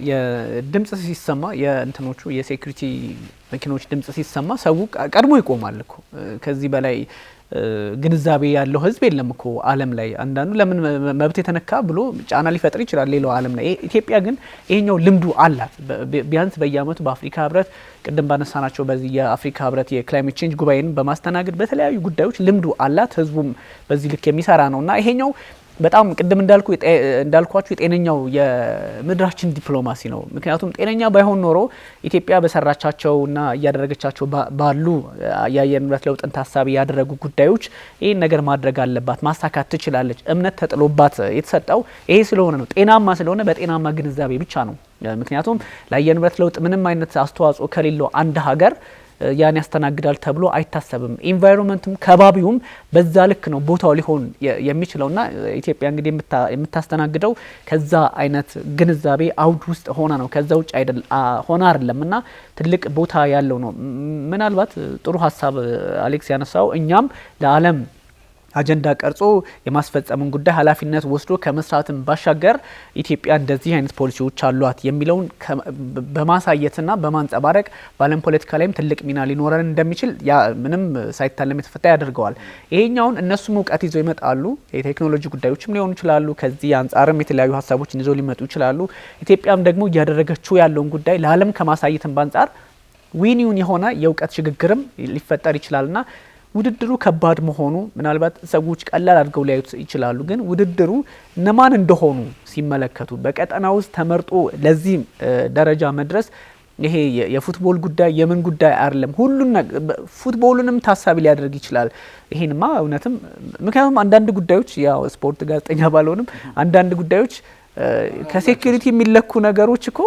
Speaker 1: የድምጽ ሲሰማ የእንትኖቹ የሴኩሪቲ መኪኖች ድምጽ ሲሰማ ሰው ቀድሞ ይቆማል እኮ። ከዚህ በላይ ግንዛቤ ያለው ህዝብ የለም እኮ ዓለም ላይ። አንዳንዱ ለምን መብት የተነካ ብሎ ጫና ሊፈጥር ይችላል ሌላው ዓለም ላይ። ኢትዮጵያ ግን ይሄኛው ልምዱ አላት። ቢያንስ በየአመቱ በአፍሪካ ህብረት ቅድም ባነሳናቸው በዚህ የአፍሪካ ህብረት የክላይሜት ቼንጅ ጉባኤን በማስተናገድ በተለያዩ ጉዳዮች ልምዱ አላት። ህዝቡም በዚህ ልክ የሚሰራ ነውና ይሄኛው በጣም ቅድም እንዳልኳችሁ የጤነኛው የምድራችን ዲፕሎማሲ ነው። ምክንያቱም ጤነኛ ባይሆን ኖሮ ኢትዮጵያ በሰራቻቸውና እያደረገቻቸው ባሉ የአየር ንብረት ለውጥን ታሳቢ ያደረጉ ጉዳዮች ይህን ነገር ማድረግ አለባት፣ ማሳካት ትችላለች። እምነት ተጥሎባት የተሰጠው ይሄ ስለሆነ ነው። ጤናማ ስለሆነ በጤናማ ግንዛቤ ብቻ ነው። ምክንያቱም ለአየር ንብረት ለውጥ ምንም አይነት አስተዋጽኦ ከሌለው አንድ ሀገር ያን ያስተናግዳል ተብሎ አይታሰብም። ኢንቫይሮንመንቱም ከባቢውም በዛ ልክ ነው ቦታው ሊሆን የሚችለውና ኢትዮጵያ እንግዲህ የምታስተናግደው ከዛ አይነት ግንዛቤ አውድ ውስጥ ሆና ነው። ከዛ ውጭ ሆና አይደለምና ትልቅ ቦታ ያለው ነው። ምናልባት ጥሩ ሀሳብ አሌክስ ያነሳው እኛም ለዓለም አጀንዳ ቀርጾ የማስፈጸምን ጉዳይ ኃላፊነት ወስዶ ከመስራትም ባሻገር ኢትዮጵያ እንደዚህ አይነት ፖሊሲዎች አሏት የሚለውን በማሳየትና በማንጸባረቅ በዓለም ፖለቲካ ላይም ትልቅ ሚና ሊኖረን እንደሚችል ያ ምንም ሳይታለም የተፈታ ያደርገዋል። ይሄኛውን እነሱም እውቀት ይዘው ይመጣሉ። የቴክኖሎጂ ጉዳዮችም ሊሆኑ ይችላሉ። ከዚህ አንጻርም የተለያዩ ሀሳቦችን ይዘው ሊመጡ ይችላሉ። ኢትዮጵያም ደግሞ እያደረገችው ያለውን ጉዳይ ለዓለም ከማሳየትም ባንጻር ዊኒውን የሆነ የእውቀት ሽግግርም ሊፈጠር ይችላልና ውድድሩ ከባድ መሆኑ ምናልባት ሰዎች ቀላል አድርገው ሊያዩት ይችላሉ። ግን ውድድሩ እነማን እንደሆኑ ሲመለከቱ በቀጠና ውስጥ ተመርጦ ለዚህ ደረጃ መድረስ ይሄ የፉትቦል ጉዳይ የምን ጉዳይ አይደለም። ሁሉን ፉትቦሉንም ታሳቢ ሊያደርግ ይችላል። ይሄንማ እውነትም ምክንያቱም አንዳንድ ጉዳዮች ያው ስፖርት ጋዜጠኛ ባልሆንም አንዳንድ ጉዳዮች ከሴኩሪቲ የሚለኩ ነገሮች እኮ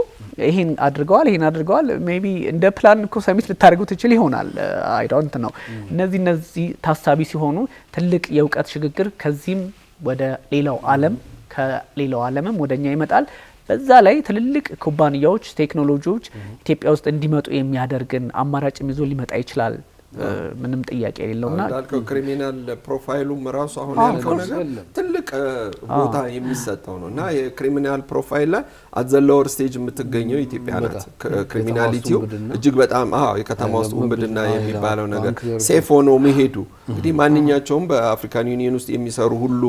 Speaker 1: ይሄን አድርገዋል ሜቢ እንደ ፕላን እኮ ሰሚት ልታደርጉ ትችል ይሆናል። አይ ዶንት ነው። እነዚህ ታሳቢ ሲሆኑ ትልቅ የእውቀት ሽግግር ከዚህም ወደ ሌላው ዓለም ከሌላው ዓለምም ወደኛ ይመጣል። በዛ ላይ ትልልቅ ኩባንያዎች ቴክኖሎጂዎች ኢትዮጵያ ውስጥ እንዲመጡ የሚያደርግን አማራጭም ይዞ ሊመጣ ይችላል። ምንም ጥያቄ የሌለውና
Speaker 2: እንዳልከው ክሪሚናል ፕሮፋይሉም ራሱ አሁን ያልከው ነገር ትልቅ ቦታ የሚሰጠው ነውና የክሪሚናል ፕሮፋይል ላይ አዘለወር ስቴጅ የምትገኘው ኢትዮጵያ ናት። ክሪሚናሊቲው እጅግ በጣም የከተማ ውስጥ ውንብድና የሚባለው ነገር ሴፍ ሆኖ መሄዱ እንግዲህ ማንኛቸውም በአፍሪካን ዩኒየን ውስጥ የሚሰሩ ሁሉ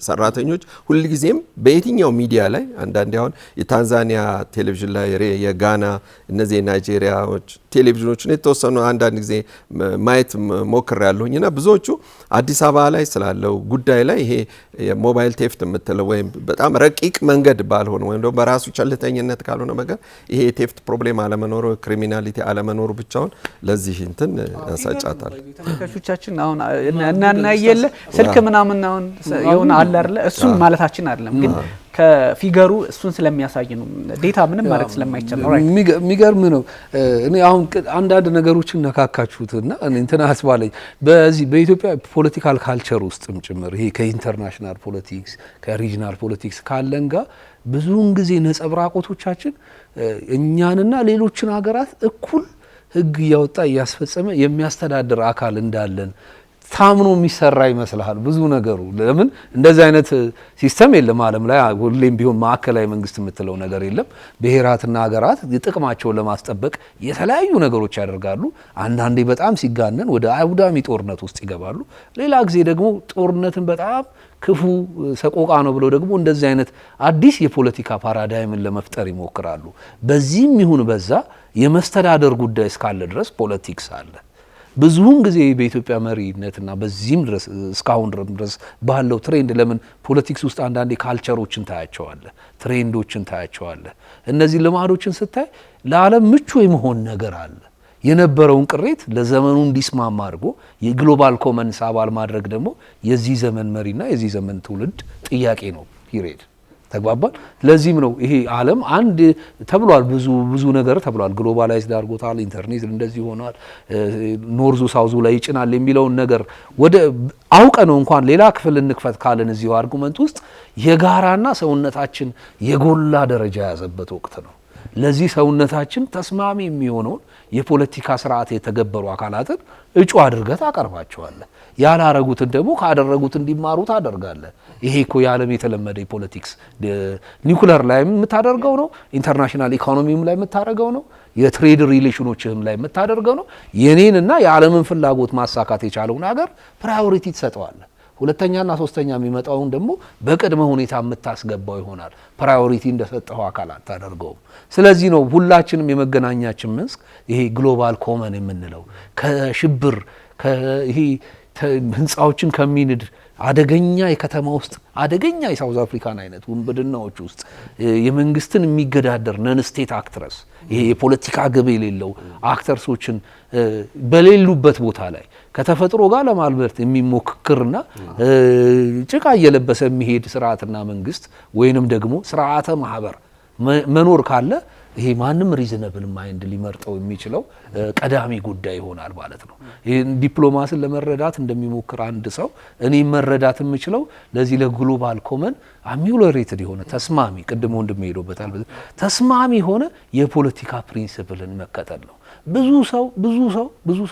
Speaker 2: ሰራተኞች ሁልጊዜም በየትኛው ሚዲያ ላይ አንዳንዴ አሁን የታንዛኒያ ቴሌቪዥን ላይ የጋና እነዚህ የናይጄሪያዎች ቴሌቪዥኖችን የተወሰኑ አንዳንድ ጊዜ ማየት ሞክር ያለሁኝና ብዙዎቹ አዲስ አበባ ላይ ስላለው ጉዳይ ላይ ይሄ የሞባይል ቴፍት የምትለው ወይም በጣም ረቂቅ መንገድ ባልሆነ ወይም ደግሞ በራሱ ቸልተኝነት ካልሆነ ነገር ይሄ የቴፍት ፕሮብሌም አለመኖሩ ክሪሚናሊቲ አለመኖሩ ብቻውን ለዚህ እንትን ያሳጫታል።
Speaker 1: ተመልካቾቻችን አሁን እናናየለ ስልክ ምናምን አሁን የሆነ አለ አይደለ እሱን ማለታችን አይደለም ግን ከፊገሩ እሱን ስለሚያሳይ ነው። ዴታ ምንም ማለት ስለማይቻል ነው።
Speaker 3: የሚገርም ነው። እኔ አሁን አንዳንድ ነገሮችን ነካካችሁትና እንትና አስባለኝ በዚህ በኢትዮጵያ ፖለቲካል ካልቸር ውስጥም ጭምር ይሄ ከኢንተርናሽናል ፖለቲክስ ከሪጂናል ፖለቲክስ ካለን ጋር ብዙውን ጊዜ ነጸብራቆቶቻችን እኛንና ሌሎችን ሀገራት እኩል ህግ እያወጣ እያስፈጸመ የሚያስተዳድር አካል እንዳለን ታምኖ የሚሰራ ይመስላል ብዙ ነገሩ። ለምን እንደዚህ አይነት ሲስተም የለም ዓለም ላይ ሁሌም ቢሆን ማዕከላዊ መንግስት የምትለው ነገር የለም። ብሔራትና ሀገራት ጥቅማቸውን ለማስጠበቅ የተለያዩ ነገሮች ያደርጋሉ። አንዳንዴ በጣም ሲጋነን ወደ አውዳሚ ጦርነት ውስጥ ይገባሉ። ሌላ ጊዜ ደግሞ ጦርነትን በጣም ክፉ ሰቆቃ ነው ብለው ደግሞ እንደዚህ አይነት አዲስ የፖለቲካ ፓራዳይምን ለመፍጠር ይሞክራሉ። በዚህም ይሁን በዛ የመስተዳደር ጉዳይ እስካለ ድረስ ፖለቲክስ አለ። ብዙውን ጊዜ በኢትዮጵያ መሪነትና በዚህም ድረስ እስካሁን ድረስ ባለው ትሬንድ ለምን ፖለቲክስ ውስጥ አንዳንዴ ካልቸሮችን ታያቸዋለ፣ ትሬንዶችን ታያቸዋለ። እነዚህ ልማዶችን ስታይ ለዓለም ምቹ የመሆን ነገር አለ። የነበረውን ቅሬት ለዘመኑ እንዲስማማ አድርጎ የግሎባል ኮመንስ አባል ማድረግ ደግሞ የዚህ ዘመን መሪና የዚህ ዘመን ትውልድ ጥያቄ ነው። ፒሪየድ ተግባባል። ለዚህም ነው ይሄ ዓለም አንድ ተብሏል። ብዙ ነገር ተብሏል። ግሎባላይዝድ አድርጎታል። ኢንተርኔት እንደዚህ ሆኗል። ኖርዙ ሳውዙ ላይ ይጭናል የሚለውን ነገር ወደ አውቀ ነው እንኳን ሌላ ክፍል እንክፈት ካለን እዚሁ አርጉመንት ውስጥ የጋራና ሰውነታችን የጎላ ደረጃ ያዘበት ወቅት ነው። ለዚህ ሰውነታችን ተስማሚ የሚሆነውን የፖለቲካ ስርዓት የተገበሩ አካላትን እጩ አድርገህ ታቀርባቸዋለህ። ያላረጉትን ደግሞ ካደረጉት እንዲማሩ ታደርጋለህ። ይሄ እኮ የዓለም የተለመደ የፖለቲክስ ኒውክለር ላይ የምታደርገው ነው። ኢንተርናሽናል ኢኮኖሚም ላይ የምታደርገው ነው። የትሬድ ሪሌሽኖችህም ላይ የምታደርገው ነው። የኔንና የዓለምን ፍላጎት ማሳካት የቻለውን ሀገር ፕራዮሪቲ ትሰጠዋለህ። ሁለተኛና ሶስተኛ የሚመጣውን ደግሞ በቅድመ ሁኔታ የምታስገባው ይሆናል። ፕራዮሪቲ እንደሰጠው አካላት ታደርገው። ስለዚህ ነው ሁላችንም የመገናኛችን መስክ ይሄ ግሎባል ኮመን የምንለው ከሽብር ይሄ ህንፃዎችን ከሚንድ አደገኛ የከተማ ውስጥ አደገኛ የሳውዝ አፍሪካን አይነት ውንብድናዎች ውስጥ የመንግስትን የሚገዳደር ነን ስቴት አክትረስ ይሄ የፖለቲካ ግብ የሌለው አክተርሶችን በሌሉበት ቦታ ላይ ከተፈጥሮ ጋር ለማልበርት የሚሞክርና ጭቃ እየለበሰ የሚሄድ ስርዓትና መንግስት ወይንም ደግሞ ስርዓተ ማህበር መኖር ካለ ይሄ ማንም ሪዝነብል ማይንድ ሊመርጠው የሚችለው ቀዳሚ ጉዳይ ይሆናል ማለት ነው። ይሄን ዲፕሎማሲን ለመረዳት እንደሚሞክር አንድ ሰው እኔ መረዳት የምችለው ለዚህ ለግሎባል ኮመን አሚውለሬትድ የሆነ ተስማሚ ቅድም ወንድም ሄዶበታል ተስማሚ የሆነ የፖለቲካ ፕሪንሲፕልን መከተል ነው። ብዙ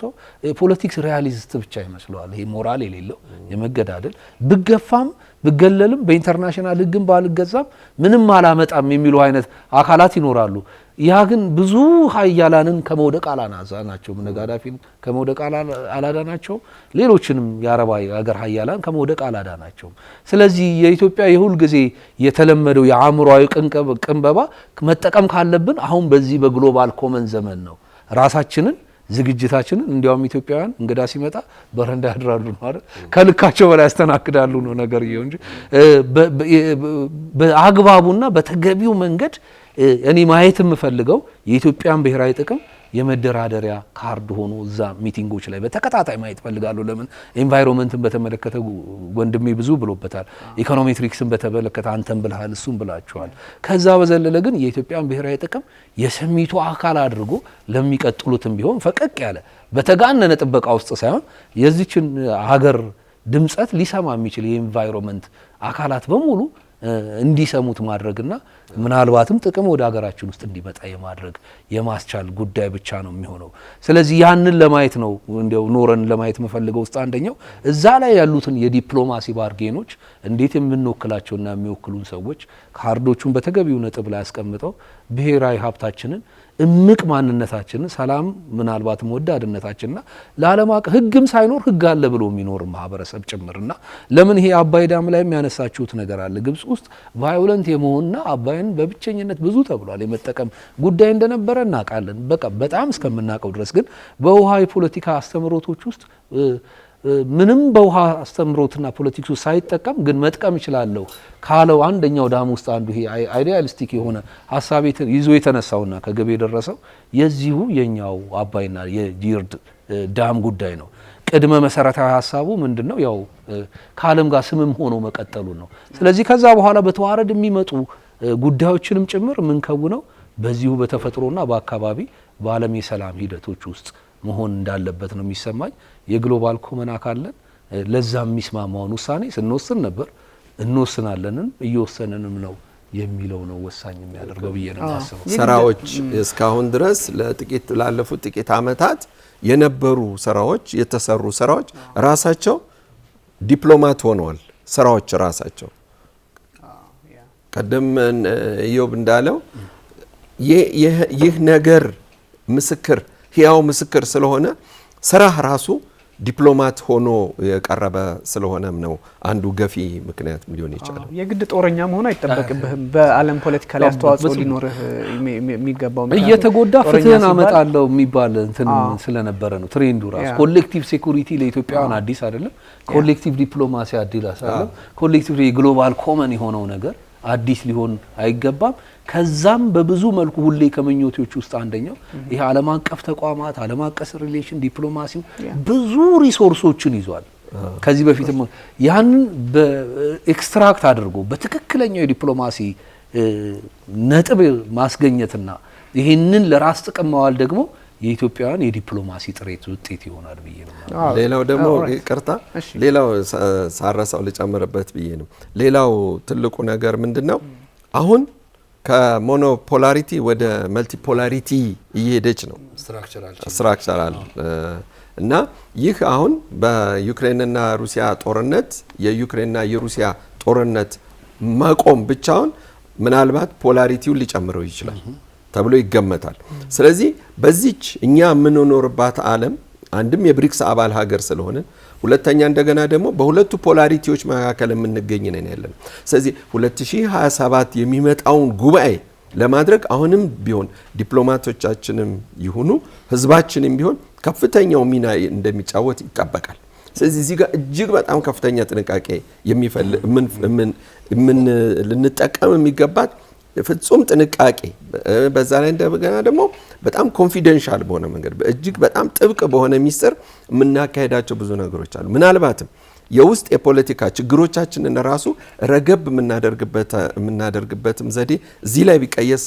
Speaker 3: ሰው ፖለቲክስ ሪያሊስት ብቻ ይመስለዋል። ይሄ ሞራል የሌለው የመገዳደል ብገፋም ብገለልም በኢንተርናሽናል ህግም ባልገዛም ምንም አላመጣም የሚሉ አይነት አካላት ይኖራሉ። ያ ግን ብዙ ሀያላንን ከመውደቅ አላዳናቸው። ጋዳፊን ከመውደቅ አላዳናቸው። ሌሎችንም የአረብ ሀገር ሀያላን ከመውደቅ አላዳናቸው። ስለዚህ የኢትዮጵያ የሁል ጊዜ የተለመደው የአእምሯዊ ቅንበባ መጠቀም ካለብን አሁን በዚህ በግሎባል ኮመን ዘመን ነው። ራሳችንን ዝግጅታችንን እንዲያውም ኢትዮጵያውያን እንግዳ ሲመጣ በረንዳ ያድራሉ ነው አይደል? ከልካቸው በላይ ያስተናግዳሉ ነው ነገር ይሄው እንጂ በአግባቡና በተገቢው መንገድ እኔ ማየት የምፈልገው የኢትዮጵያን ብሔራዊ ጥቅም የመደራደሪያ ካርድ ሆኖ እዛ ሚቲንጎች ላይ በተከታታይ ማየት ፈልጋለሁ። ለምን ኤንቫይሮንመንትን በተመለከተ ወንድሜ ብዙ ብሎበታል። ኢኮኖሜትሪክስን በተመለከተ አንተም ብለሃል እሱም ብላችኋል። ከዛ በዘለለ ግን የኢትዮጵያን ብሔራዊ ጥቅም የሰሚቱ አካል አድርጎ ለሚቀጥሉትም ቢሆን ፈቀቅ ያለ በተጋነነ ጥበቃ ውስጥ ሳይሆን የዚችን ሀገር ድምጸት ሊሰማ የሚችል የኤንቫይሮንመንት አካላት በሙሉ እንዲሰሙት ማድረግና ምናልባትም ጥቅም ወደ ሀገራችን ውስጥ እንዲመጣ የማድረግ የማስቻል ጉዳይ ብቻ ነው የሚሆነው። ስለዚህ ያንን ለማየት ነው እንደው ኖረን ለማየት መፈልገው ውስጥ አንደኛው እዛ ላይ ያሉትን የዲፕሎማሲ ባርጌኖች እንዴት የምንወክላቸውና የሚወክሉን ሰዎች ካርዶቹን በተገቢው ነጥብ ላይ አስቀምጠው ብሔራዊ ሀብታችንን እምቅ ማንነታችንን ሰላም ምናልባትም ወዳድነታችንና ለዓለም ህግም ሳይኖር ህግ አለ ብሎ የሚኖር ማህበረሰብ ጭምርና ለምን ይሄ አባይ ዳም ላይ የሚያነሳችሁት ነገር አለ። ግብጽ ውስጥ ቫዮለንት የመሆንና አባይን በብቸኝነት ብዙ ተብሏል የመጠቀም ጉዳይ እንደነበረ እናውቃለን። በቃ በጣም እስከምናውቀው ድረስ ግን በውሃ የፖለቲካ አስተምሮቶች ውስጥ ምንም በውሃ አስተምሮትና ፖለቲክሱ ሳይጠቀም ግን መጥቀም ይችላል ካለው አንደኛው ዳም ውስጥ አንዱ ይሄ አይዲያሊስቲክ የሆነ ሀሳብ ይዞ የተነሳውና ከግብ የደረሰው የዚሁ የኛው አባይና የጂርድ ዳም ጉዳይ ነው። ቅድመ መሰረታዊ ሀሳቡ ምንድነው? ያው ከዓለም ጋር ስምም ሆኖ መቀጠሉ ነው። ስለዚህ ከዛ በኋላ በተዋረድ የሚመጡ ጉዳዮችንም ጭምር የምንከውነው በዚሁ በተፈጥሮና በአካባቢ በዓለም የሰላም ሂደቶች ውስጥ መሆን እንዳለበት ነው የሚሰማኝ። የግሎባል ኮመን አካለን ለዛ የሚስማማውን ውሳኔ ስንወስን ነበር እንወስናለንም እየወሰንንም ነው የሚለው ነው ወሳኝ የሚያደርገው ብዬ ነው የማስበው።
Speaker 2: ስራዎች እስካሁን ድረስ ላለፉት ጥቂት አመታት የነበሩ ስራዎች የተሰሩ ስራዎች ራሳቸው ዲፕሎማት ሆነዋል። ስራዎች ራሳቸው ቀደም ኢዮብ እንዳለው ይህ ነገር ምስክር ህያው ምስክር ስለሆነ ስራህ ራሱ ዲፕሎማት ሆኖ የቀረበ ስለሆነም ነው አንዱ ገፊ ምክንያት ሊሆን ይችላል።
Speaker 1: የግድ ጦረኛ መሆን አይጠበቅብህም። በዓለም ፖለቲካ ላይ አስተዋጽኦ ሊኖርህ የሚገባው
Speaker 3: እየተጎዳ ፍትህን አመጣለሁ የሚባል እንትን ስለነበረ ነው ትሬንዱ ራሱ። ኮሌክቲቭ ሴኩሪቲ ለኢትዮጵያውያን አዲስ አይደለም። ኮሌክቲቭ ዲፕሎማሲ አዲስ አይደለም። ኮሌክቲቭ የግሎባል ኮመን የሆነው ነገር አዲስ ሊሆን አይገባም። ከዛም በብዙ መልኩ ሁሌ ከመኞቶች ውስጥ አንደኛው ይሄ ዓለም አቀፍ ተቋማት ዓለም አቀፍ ሪሌሽን ዲፕሎማሲው ብዙ ሪሶርሶችን ይዟል። ከዚህ በፊትም ያንን በኤክስትራክት አድርጎ በትክክለኛው የዲፕሎማሲ ነጥብ ማስገኘትና ይሄንን ለራስ ጥቅም ማዋል ደግሞ የኢትዮጵያውያን የዲፕሎማሲ ጥረት ውጤት ይሆናል ብዬ ነው።
Speaker 2: ሌላው ደግሞ ይቅርታ፣ ሌላው ሳረሳው ልጨምርበት ብዬ ነው። ሌላው ትልቁ ነገር ምንድነው? አሁን ከሞኖፖላሪቲ ወደ መልቲፖላሪቲ እየሄደች ነው ስትራክቸራል እና ይህ አሁን በዩክሬንና ሩሲያ ጦርነት የዩክሬንና የሩሲያ ጦርነት መቆም ብቻውን ምናልባት ፖላሪቲውን ሊጨምረው ይችላል ተብሎ ይገመታል። ስለዚህ በዚች እኛ የምንኖርባት ዓለም አንድም የብሪክስ አባል ሀገር ስለሆነ ሁለተኛ እንደገና ደግሞ በሁለቱ ፖላሪቲዎች መካከል የምንገኝ ነን ያለን። ስለዚህ 2027 የሚመጣውን ጉባኤ ለማድረግ አሁንም ቢሆን ዲፕሎማቶቻችንም ይሁኑ ህዝባችንም ቢሆን ከፍተኛው ሚና እንደሚጫወት ይጠበቃል። ስለዚህ እዚህ ጋር እጅግ በጣም ከፍተኛ ጥንቃቄ የሚፈልግ ልንጠቀም የሚገባት ፍጹም ጥንቃቄ በዛ ላይ እንደገና ደግሞ በጣም ኮንፊደንሻል በሆነ መንገድ እጅግ በጣም ጥብቅ በሆነ ሚስጥር የምናካሄዳቸው ብዙ ነገሮች አሉ። ምናልባትም የውስጥ የፖለቲካ ችግሮቻችንን ራሱ ረገብ የምናደርግበትም ዘዴ እዚህ ላይ ቢቀየስ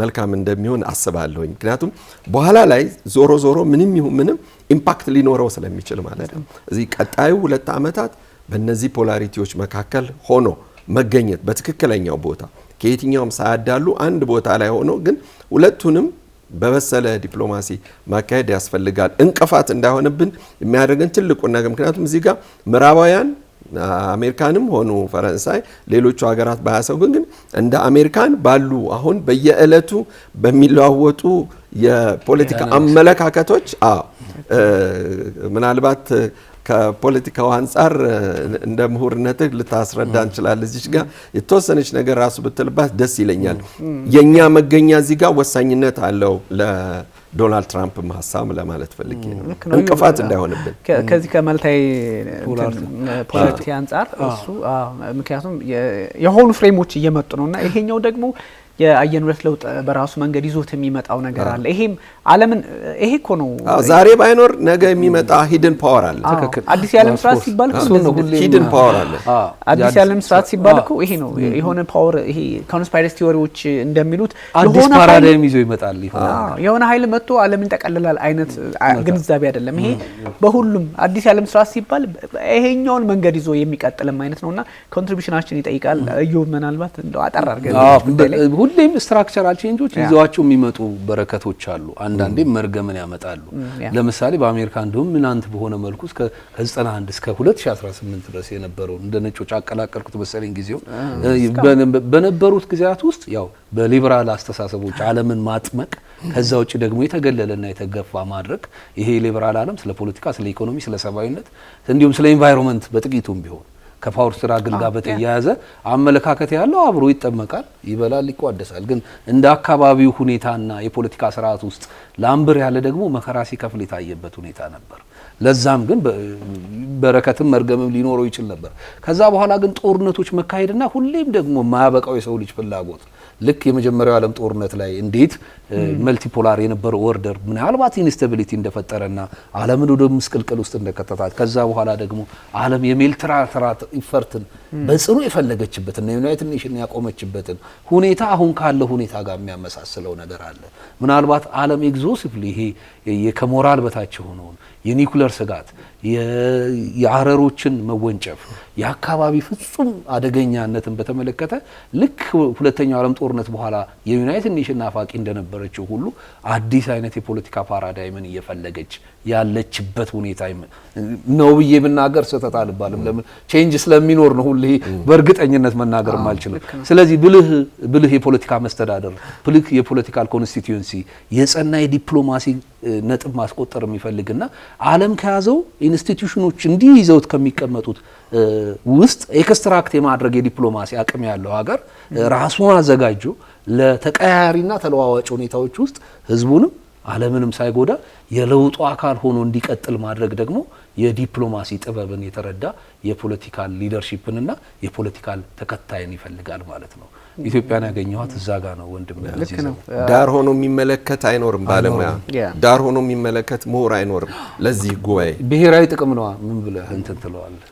Speaker 2: መልካም እንደሚሆን አስባለሁኝ። ምክንያቱም በኋላ ላይ ዞሮ ዞሮ ምንም ይሁን ምንም ኢምፓክት ሊኖረው ስለሚችል ማለት ነው። እዚህ ቀጣዩ 2 ዓመታት በእነዚህ ፖላሪቲዎች መካከል ሆኖ መገኘት በትክክለኛው ቦታ ከየትኛውም ሳያዳሉ አንድ ቦታ ላይ ሆኖ ግን ሁለቱንም በበሰለ ዲፕሎማሲ ማካሄድ ያስፈልጋል። እንቅፋት እንዳይሆንብን የሚያደርገን ትልቁ ነገር ምክንያቱም እዚህ ጋር ምዕራባውያን አሜሪካንም ሆኑ ፈረንሳይ ሌሎቹ ሀገራት ባያሰጉን ግን እንደ አሜሪካን ባሉ አሁን በየዕለቱ በሚለዋወጡ የፖለቲካ አመለካከቶች ምናልባት ከፖለቲካው አንፃር እንደ ምሁርነትህ ልታስረዳ እንችላለን። እዚህ ጋር የተወሰነች ነገር ራሱ ብትልባት ደስ ይለኛል። የኛ መገኛ እዚህ ጋር ወሳኝነት አለው ለዶናልድ ትራምፕ ሀሳብ ለማለት ፈልጌ ነው። እንቅፋት እንዳይሆንብን
Speaker 1: ከዚህ ከመልታይ ፖለቲካ አንፃር እሱ ምክንያቱም የሆኑ ፍሬሞች እየመጡ ነውና ይሄኛው ደግሞ የአየር ንብረት ለውጥ በራሱ መንገድ ይዞት የሚመጣው ነገር አለ። ይሄም ዓለምን ይሄ እኮ ነው
Speaker 2: ዛሬ ባይኖር ነገ የሚመጣ ሂድን ፓወር አለ።
Speaker 1: አዲስ የዓለም ስርዓት ሲባል
Speaker 2: ሂድን ፓወር አለ።
Speaker 1: አዲስ የዓለም ስርዓት ሲባል እኮ ይሄ ነው የሆነ ፓወር ይሄ ኮንስፓይረሲ ቲዎሪዎች እንደሚሉት
Speaker 3: አዲስ ፓራዳይም ይዞ ይመጣል።
Speaker 1: የሆነ ኃይል መጥቶ ዓለምን ጠቀልላል አይነት ግንዛቤ አይደለም። ይሄ በሁሉም አዲስ የዓለም ስርዓት ሲባል ይሄኛውን መንገድ ይዞ የሚቀጥልም አይነት ነውና ኮንትሪቢዩሽናችን ይጠይቃል። እዩ ምናልባት እንደው አጠር አድርገን
Speaker 3: ሁሌም ስትራክቸራል ቼንጆች ይዘዋቸው የሚመጡ በረከቶች አሉ። አንዳንዴ መርገምን ያመጣሉ። ለምሳሌ በአሜሪካ እንደውም ምናንት በሆነ መልኩ እስከ 91 እስከ 2018 ድረስ የነበረው እንደ ነጮች አቀላቀልኩት መሰለኝ ጊዜው በነበሩት ጊዜያት ውስጥ ያው በሊበራል አስተሳሰቦች ዓለምን ማጥመቅ ከዛ ውጪ ደግሞ የተገለለና የተገፋ ማድረግ ይሄ ሊበራል ዓለም ስለ ፖለቲካ፣ ስለ ኢኮኖሚ፣ ስለ ሰብአዊነት እንዲሁም ስለ ኢንቫይሮንመንት በጥቂቱም ቢሆን ከፓወር ስትራግል ጋር በተያያዘ አመለካከት ያለው አብሮ ይጠመቃል፣ ይበላል፣ ይቋደሳል። ግን እንደ አካባቢው ሁኔታና የፖለቲካ ስርዓት ውስጥ ላምብር ያለ ደግሞ መከራ ሲከፍል የታየበት ሁኔታ ነበር። ለዛም ግን በረከትም መርገምም ሊኖረው ይችል ነበር። ከዛ በኋላ ግን ጦርነቶች መካሄድና ሁሌም ደግሞ ማያበቃው የሰው ልጅ ፍላጎት ልክ የመጀመሪያው ዓለም ጦርነት ላይ እንዴት መልቲፖላር የነበረው ኦርደር ምናልባት ኢንስታቢሊቲ እንደፈጠረና ዓለምን ወደ ምስቅልቅል ውስጥ እንደከተታት ከዛ በኋላ ደግሞ ዓለም የሜልትራትራት ኢፈርትን በጽኑ የፈለገችበትና ዩናይትድ ኔሽን ያቆመችበትን ሁኔታ አሁን ካለው ሁኔታ ጋር የሚያመሳስለው ነገር አለ። ምናልባት ዓለም ኤግዞሲቭሊ ይሄ ከሞራል በታች ሆነውን የኒኩለር ስጋት የአረሮችን መወንጨፍ የአካባቢ ፍጹም አደገኛነትን በተመለከተ ልክ ሁለተኛው ዓለም ጦርነት በኋላ የዩናይትድ ኔሽን ናፋቂ እንደነበረችው ሁሉ አዲስ አይነት የፖለቲካ ፓራዳይምን እየፈለገች ያለችበት ሁኔታ ነው ብዬ ብናገር ስህተት አልባልም። ለምን ቼንጅ ስለሚኖር ነው ሁሌ በእርግጠኝነት መናገር ማልችልም። ስለዚህ ብልህ የፖለቲካ መስተዳደር፣ ብልህ የፖለቲካል ኮንስቲትዩንሲ፣ የጸና የዲፕሎማሲ ነጥብ ማስቆጠር የሚፈልግና ዓለም ከያዘው ኢንስቲትዩሽኖች እንዲህ ይዘውት ከሚቀመጡት ውስጥ ኤክስትራክት የማድረግ የዲፕሎማሲ አቅም ያለው ሀገር ራሱን አዘጋጅቶ ለተቀያያሪና ተለዋዋጭ ሁኔታዎች ውስጥ ህዝቡንም ዓለምንም ሳይጎዳ የለውጡ አካል ሆኖ እንዲቀጥል ማድረግ ደግሞ የዲፕሎማሲ ጥበብን የተረዳ የፖለቲካል ሊደርሺፕንና የፖለቲካል ተከታይን ይፈልጋል ማለት ነው። ኢትዮጵያን ያገኘኋት እዛ ጋር ነው ወንድም።
Speaker 2: ዳር ሆኖ የሚመለከት አይኖርም፣ ባለሙያ ዳር ሆኖ የሚመለከት ምሁር አይኖርም። ለዚህ ጉባኤ
Speaker 3: ብሔራዊ ጥቅም ነው ምን ብለህ እንትን ትለዋለህ?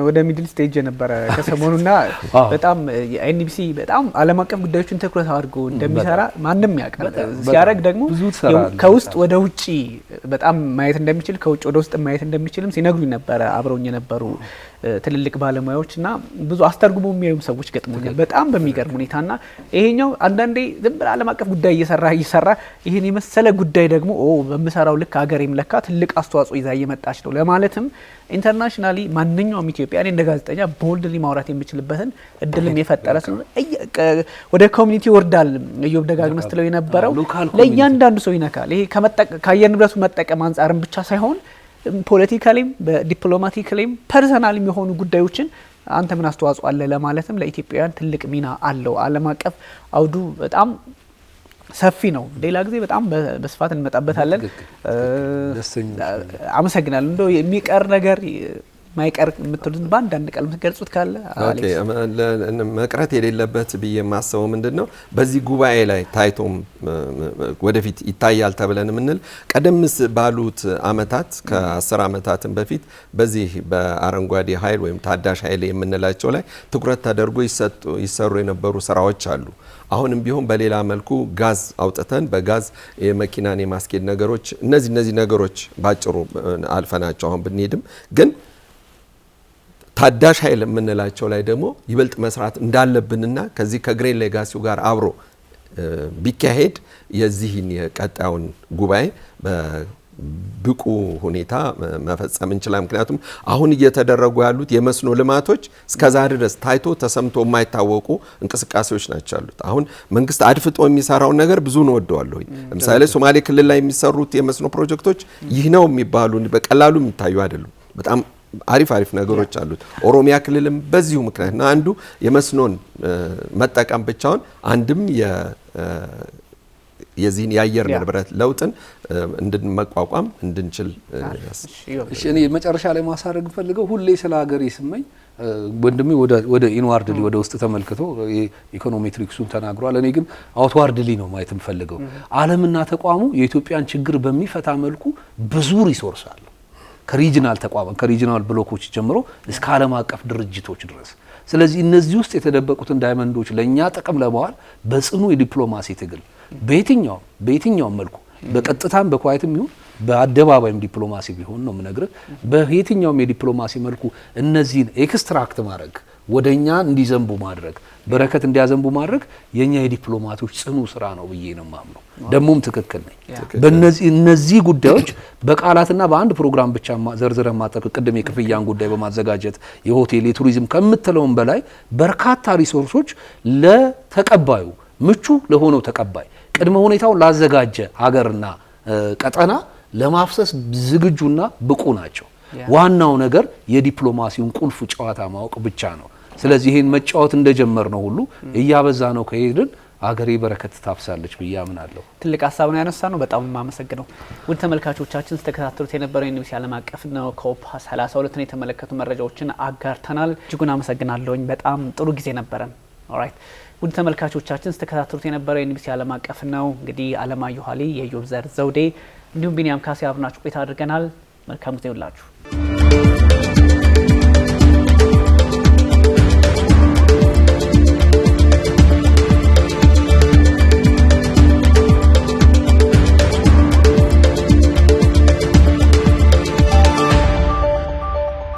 Speaker 1: ወደ ሚድል ስቴጅ ነበረ ከሰሞኑና በጣም ኤንቢሲ በጣም ዓለም አቀፍ ጉዳዮችን ትኩረት አድርጎ እንደሚሰራ ማንም ያውቃል። ሲያደርግ ደግሞ ከውስጥ ወደ ውጪ በጣም ማየት እንደሚችል ከውጭ ወደ ውስጥ ማየት እንደሚችል እንደሚችልም ሲነግሩኝ ነበር አብረውኝ የነበሩ ትልልቅ ባለሙያዎችና ብዙ አስተርጉሞ የሚያዩ ሰዎች ገጥሞኛል በጣም በሚገርም ሁኔታና ይሄኛው አንዳንዴ ዝም ብለ ዓለም አቀፍ ጉዳይ እየሰራ ይሄን የመሰለ ጉዳይ ደግሞ በመሰራው ልክ ሀገሬም ለካ ትልቅ አስተዋጽኦ ይዛ እየመጣች ነው ለማለትም ኢንተርናሽናሊ ማንኛውም ኢትዮጵያዊ እንደ ጋዜጠኛ ቦልድሊ ማውራት የሚችልበትን እድልም የፈጠረ ስለሆነ ወደ ኮሚኒቲ ወርዳል እዮብ ደጋግመህ ስትለው የነበረው ለእያንዳንዱ ሰው ይነካል ይሄ ከአየር ንብረቱ መጠቀም አንጻርም ብቻ ሳይሆን ፖለቲካሊም በዲፕሎማቲካሊም ፐርሰናልም የሆኑ ጉዳዮችን አንተ ምን አስተዋጽኦ አለ ለማለትም ለኢትዮጵያውያን ትልቅ ሚና አለው ዓለም አቀፍ አውዱ በጣም ሰፊ ነው ሌላ ጊዜ በጣም በስፋት እንመጣበታለን አመሰግናለሁ እንደው የሚቀር ነገር ማይቀር ምትሉት ባንድ አንድ ቃል ምትገልጹት ካለ
Speaker 2: አሌክስ መቅረት የሌለበት ብዬ ማሰበው ምንድነው በዚህ ጉባኤ ላይ ታይቶም ወደፊት ይታያል ተብለን ምንል ቀደምስ ባሉት አመታት ከ10 አመታትን በፊት በዚህ በአረንጓዴ ኃይል ወይም ታዳሽ ኃይል የምንላቸው ላይ ትኩረት ተደርጎ ይሰሩ የነበሩ ስራዎች አሉ አሁንም ቢሆን በሌላ መልኩ ጋዝ አውጥተን በጋዝ የመኪናን የማስኬድ ነገሮች እነዚህ ነገሮች ባጭሩ አልፈናቸው አሁን ብንሄድም ግን ታዳሽ ኃይል የምንላቸው ላይ ደግሞ ይበልጥ መስራት እንዳለብንና ከዚህ ከግሬን ሌጋሲው ጋር አብሮ ቢካሄድ የዚህን የቀጣዩን ጉባኤ በብቁ ሁኔታ መፈጸም እንችላለን ምክንያቱም አሁን እየተደረጉ ያሉት የመስኖ ልማቶች እስከዛሬ ድረስ ታይቶ ተሰምቶ የማይታወቁ እንቅስቃሴዎች ናቸው ያሉት አሁን መንግስት አድፍጦ የሚሰራው ነገር ብዙ ነው ወደዋለሁ ለምሳሌ ሶማሌ ክልል ላይ የሚሰሩት የመስኖ ፕሮጀክቶች ይህ ነው የሚባሉ በቀላሉ የሚታዩ አይደሉም በጣም አሪፍ ነገሮች አሉት ኦሮሚያ ክልልም በዚሁ ምክንያትና አንዱ የመስኖን መጠቀም ብቻውን አንድም የዚህን የአየር ንብረት ለውጥን እንድንመቋቋም እንድንችል
Speaker 3: እሺ እኔ መጨረሻ ላይ ማሳረግ ፈልገው ሁሌ ስለ ሀገር ይስመኝ ወንድሜ ወደ ኢንዋርድሊ ወደ ውስጥ ተመልክቶ ኢኮኖሜትሪክሱን ተናግሯል እኔ ግን አውትዋርድሊ ነው ማየት የምፈልገው ዓለምና ተቋሙ የኢትዮጵያን ችግር በሚፈታ መልኩ ብዙ ሪሶርስ አለ ከሪጂናል ተቋም ከሪጂናል ብሎኮች ጀምሮ እስከ ዓለም አቀፍ ድርጅቶች ድረስ ስለዚህ እነዚህ ውስጥ የተደበቁትን ዳይመንዶች ለኛ ጥቅም ለማዋል በጽኑ የዲፕሎማሲ ትግል በየትኛውም መልኩ በቀጥታም በኳይትም ይሁን በአደባባይም ዲፕሎማሲ ቢሆን ነው ምነግርህ በየትኛውም የዲፕሎማሲ መልኩ እነዚህን ኤክስትራክት ማድረግ ወደኛ እንዲዘንቡ ማድረግ በረከት እንዲያዘንቡ ማድረግ የኛ የዲፕሎማቶች ጽኑ ስራ ነው ብዬ ነው ማምነው ደሞም ትክክል ነኝ በእነዚህ ጉዳዮች በቃላትና በአንድ ፕሮግራም ብቻ ዘርዝረን ማጠቅ ቅድም የክፍያን ጉዳይ በማዘጋጀት የሆቴል የቱሪዝም ከምትለውም በላይ በርካታ ሪሶርሶች ለተቀባዩ ምቹ ለሆነው ተቀባይ ቅድመ ሁኔታውን ላዘጋጀ ሀገርና ቀጠና ለማፍሰስ ዝግጁና ብቁ ናቸው ዋናው ነገር የዲፕሎማሲውን ቁልፍ ጨዋታ ማወቅ ብቻ ነው ስለዚህ ይሄን መጫወት እንደጀመር ነው ሁሉ እያበዛ ነው ከሄድን አገሬ በረከት ታፍሳለች ብያምናለሁ
Speaker 1: ትልቅ ሐሳብ ነው ያነሳ ነው በጣም ማመሰግነው ውድ ተመልካቾቻችን ተከታተሉት የነበረው የኢቢሲ ዓለም አቀፍ ነው ኮፕ 32 ነው የተመለከቱ መረጃዎችን አጋርተናል እጅጉን አመሰግናለሁኝ በጣም ጥሩ ጊዜ ነበረን ኦልራይት ውድ ተመልካቾቻችን ተከታተሉት የነበረው የኢቢሲ ዓለም አቀፍ ነው እንግዲህ አለማየሁ ኃይሌ የዮብዘር ዘውዴ እንዲሁም ቢኒያም ካሴ አብናችሁ ቆይታ አድርገናል መልካም ጊዜ ይሁንላችሁ